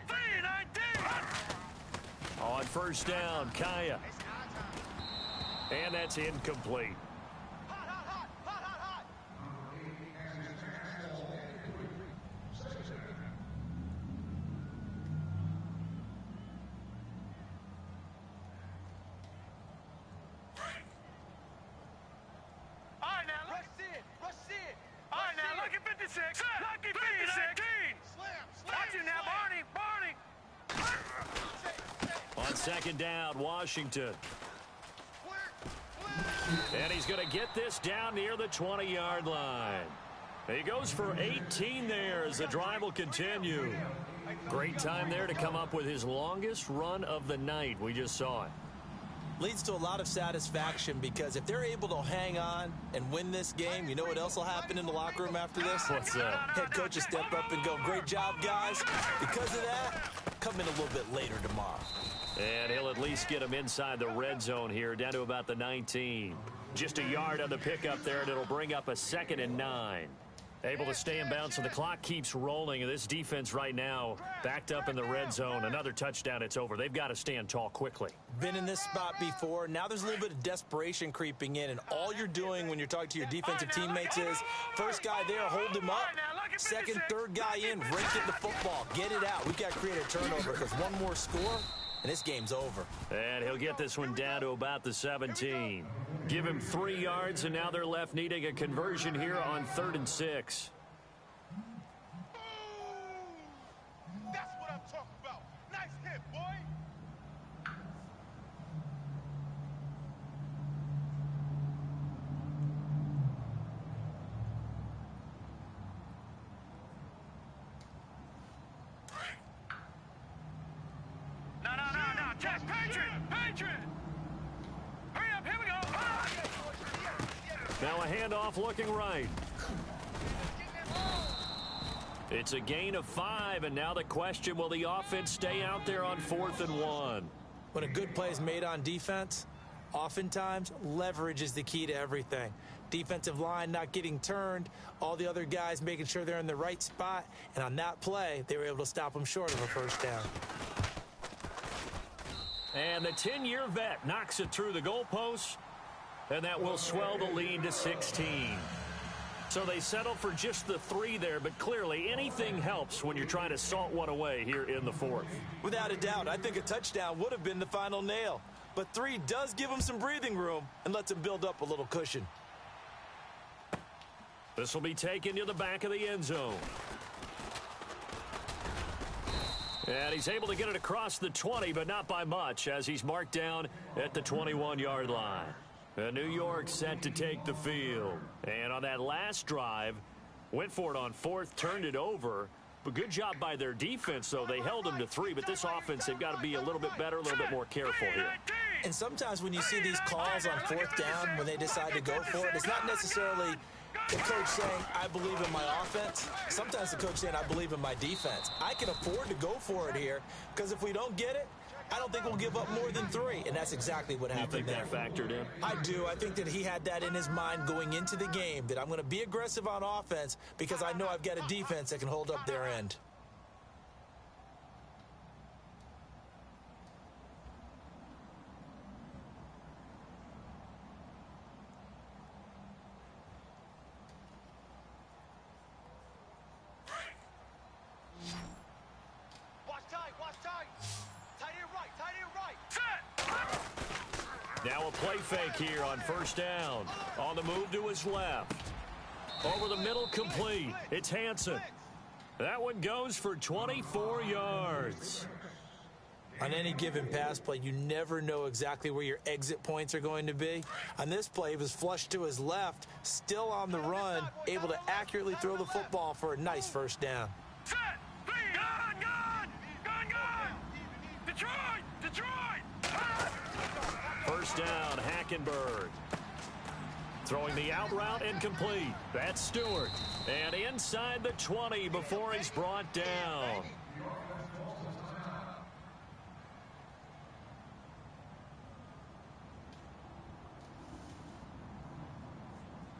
D: 3-19.
B: On 1st down, Kaya. And that's incomplete.
C: Hot.
D: All right, now look.
C: Rush it.
D: All right, now look at 56. Lucky 56.
C: Slam.
D: Watch it now, Barney.
B: On 2nd down, Washington. And he's going to get this down near the 20-yard line. He goes for 18 there as the drive will continue. Great time there to come up with his longest run of the night. We just saw it.
E: Leads to a lot of satisfaction because if they're able to hang on and win this game, you know what else will happen in the locker room after this?
B: What's that?
E: Head coach will step up and go, great job, guys. Because of that, come in a little bit later tomorrow.
B: And he'll at least get him inside the red zone here, down to about the 19. Just a yard on the pickup there, and it'll bring up a 2nd and 9. Able to stay in bounds, so the clock keeps rolling. And this defense right now backed up in the red zone. Another touchdown, it's over. They've got to stand tall quickly.
E: Been in this spot before. Now there's a little bit of desperation creeping in, and all you're doing when you're talking to your defensive teammates is first guy there, hold him up. Second, third guy in, rake in the football. Get it out. We've got to create a turnover because one more score, and this game's over.
B: And he'll get this one down to about the 17. Give him 3 yards, and now they're left needing a conversion here on 3rd and 6.
C: That's what I'm talking about. Nice hit, boy.
D: No. Check. Patriot. Hurry up. Here we go.
B: Now a handoff looking right. It's a gain of 5, and now the question, will the offense stay out there on 4th and 1?
E: When a good play is made on defense, oftentimes leverage is the key to everything. Defensive line not getting turned, all the other guys making sure they're in the right spot, and on that play, they were able to stop them short of a first down.
B: And the 10-year vet knocks it through the goalposts, and that will swell the lead to 16. So they settle for just the 3 there, but clearly anything helps when you're trying to salt one away here in the 4th.
E: Without a doubt, I think a touchdown would have been the final nail. But 3 does give them some breathing room and lets them build up a little cushion.
B: This will be taken to the back of the end zone. And he's able to get it across the 20, but not by much, as he's marked down at the 21-yard line. And New York set to take the field. And on that last drive, went for it on 4th, turned it over. But good job by their defense, though. They held them to 3, but this offense, they've got to be a little bit better, a little bit more careful here.
E: And sometimes when you see these calls on 4th down, when they decide to go for it, it's not necessarily the coach saying, I believe in my offense. Sometimes the coach saying, I believe in my defense. I can afford to go for it here, because if we don't get it, I don't think we'll give up more than 3, and that's exactly what happened there.
B: You think that factored in?
E: I do. I think that he had that in his mind going into the game, that I'm going to be aggressive on offense because I know I've got a defense that can hold up their end.
B: Now a play fake here on 1st down. On the move to his left. Over the middle, complete. It's Hansen. That one goes for 24 yards.
E: On any given pass play, you never know exactly where your exit points are going to be. On this play, he was flushed to his left, still on the run, able to accurately throw the football for a nice 1st down.
D: Set. Gun. Detroit.
B: 1st down, Hackenberg. Throwing the out route incomplete. That's Stewart. And inside the 20 before he's brought down.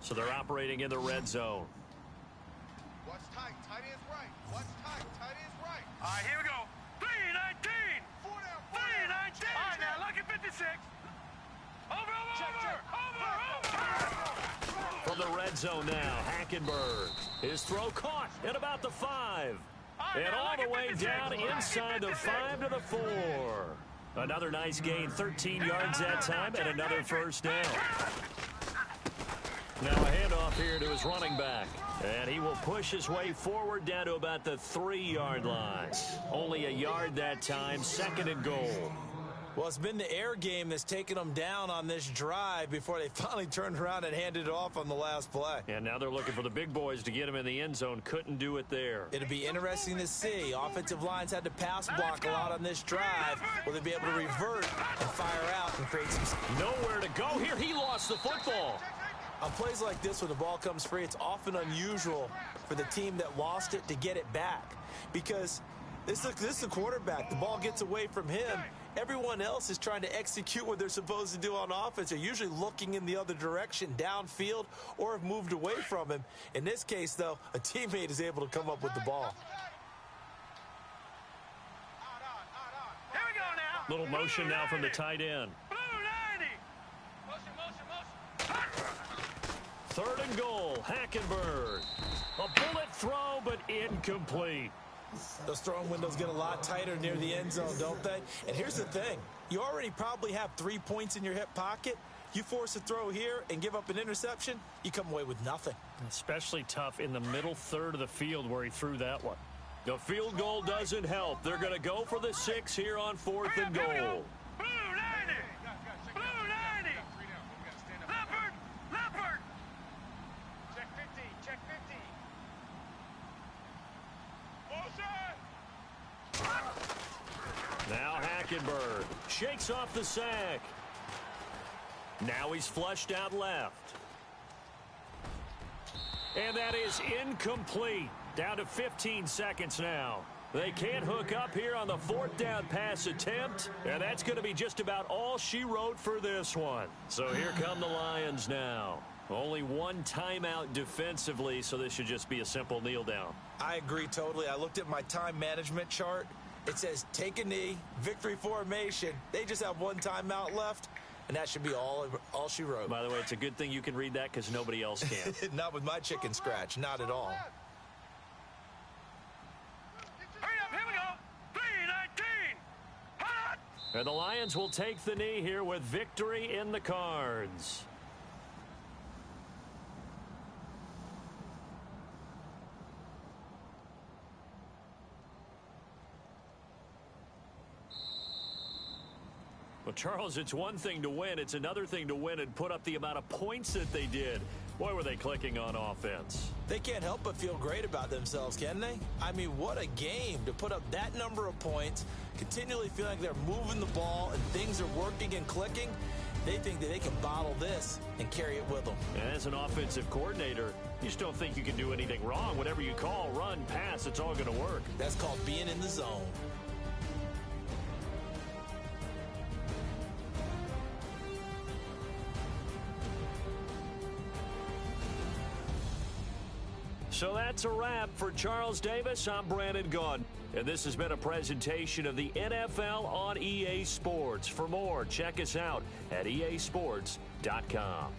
B: So they're operating in the red zone.
C: Watch tight. Tight end's right. Watch tight. Tight end's right.
D: All right, here we go. 319. 319. All right, now, lucky 56. Over.
B: From the red zone now, Hackenberg. His throw caught at about the 5. And all the way down inside the 5 to the 4. Another nice gain, 13 yards that time, and another 1st down. Now a handoff here to his running back. And he will push his way forward down to about the 3-yard line. Only a yard that time, 2nd and goal.
E: Well, it's been the air game that's taken them down on this drive before they finally turned around and handed it off on the last play.
B: And now they're looking for the big boys to get him in the end zone. Couldn't do it there.
E: It'll be interesting to see. Offensive lines had to pass block a lot on this drive. Will they be able to revert and fire out and create some...
B: Nowhere to go here. He lost the football.
E: On plays like this where the ball comes free, it's often unusual for the team that lost it to get it back. Because this is the quarterback. The ball gets away from him, Everyone else is trying to execute what they're supposed to do on offense. They're usually looking in the other direction, downfield, or have moved away from him. In this case, though, a teammate is able to come up with the ball.
D: Here we go now.
B: Little motion now from the tight end.
D: Blue 90. Motion.
B: 3rd and goal, Hackenberg. A bullet throw, but incomplete.
E: Those throwing windows get a lot tighter near the end zone, don't they? And here's the thing. You already probably have 3 points in your hip pocket. You force a throw here and give up an interception, you come away with nothing.
B: Especially tough in the middle third of the field where he threw that one. The field goal doesn't help. They're going to go for the 6 here on 4th and goal.
D: Blue 90. Blue 90. Leopard. Check 50.
B: Now Hackenberg shakes off the sack. Now he's flushed out left. And that is incomplete. Down to 15 seconds now. They can't hook up here on the 4th down pass attempt. And that's going to be just about all she wrote for this one. So here come the Lions now. Only one timeout defensively, so this should just be a simple kneel down.
E: I agree totally. I looked at my time management chart. It says take a knee, victory formation. They just have one timeout left, and that should be all she wrote.
B: By the way, it's a good thing you can read that because nobody else can.
E: Not with my chicken scratch. Not at all.
D: Hurry up, here we go. 3:19. Hot.
B: And the Lions will take the knee here with victory in the cards. Well, Charles, it's one thing to win. It's another thing to win and put up the amount of points that they did. Boy, were they clicking on offense.
E: They can't help but feel great about themselves, can they? I mean, what a game to put up that number of points, continually feeling like they're moving the ball and things are working and clicking. They think that they can bottle this and carry it with them.
B: And as an offensive coordinator, you just don't think you can do anything wrong. Whatever you call, run, pass, it's all going to work.
E: That's called being in the zone.
B: So that's a wrap for Charles Davis. I'm Brandon Gaudin. And this has been a presentation of the NFL on EA Sports. For more, check us out at easports.com.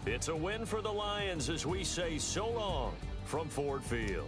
B: It's a win for the Lions as we say so long from Ford Field.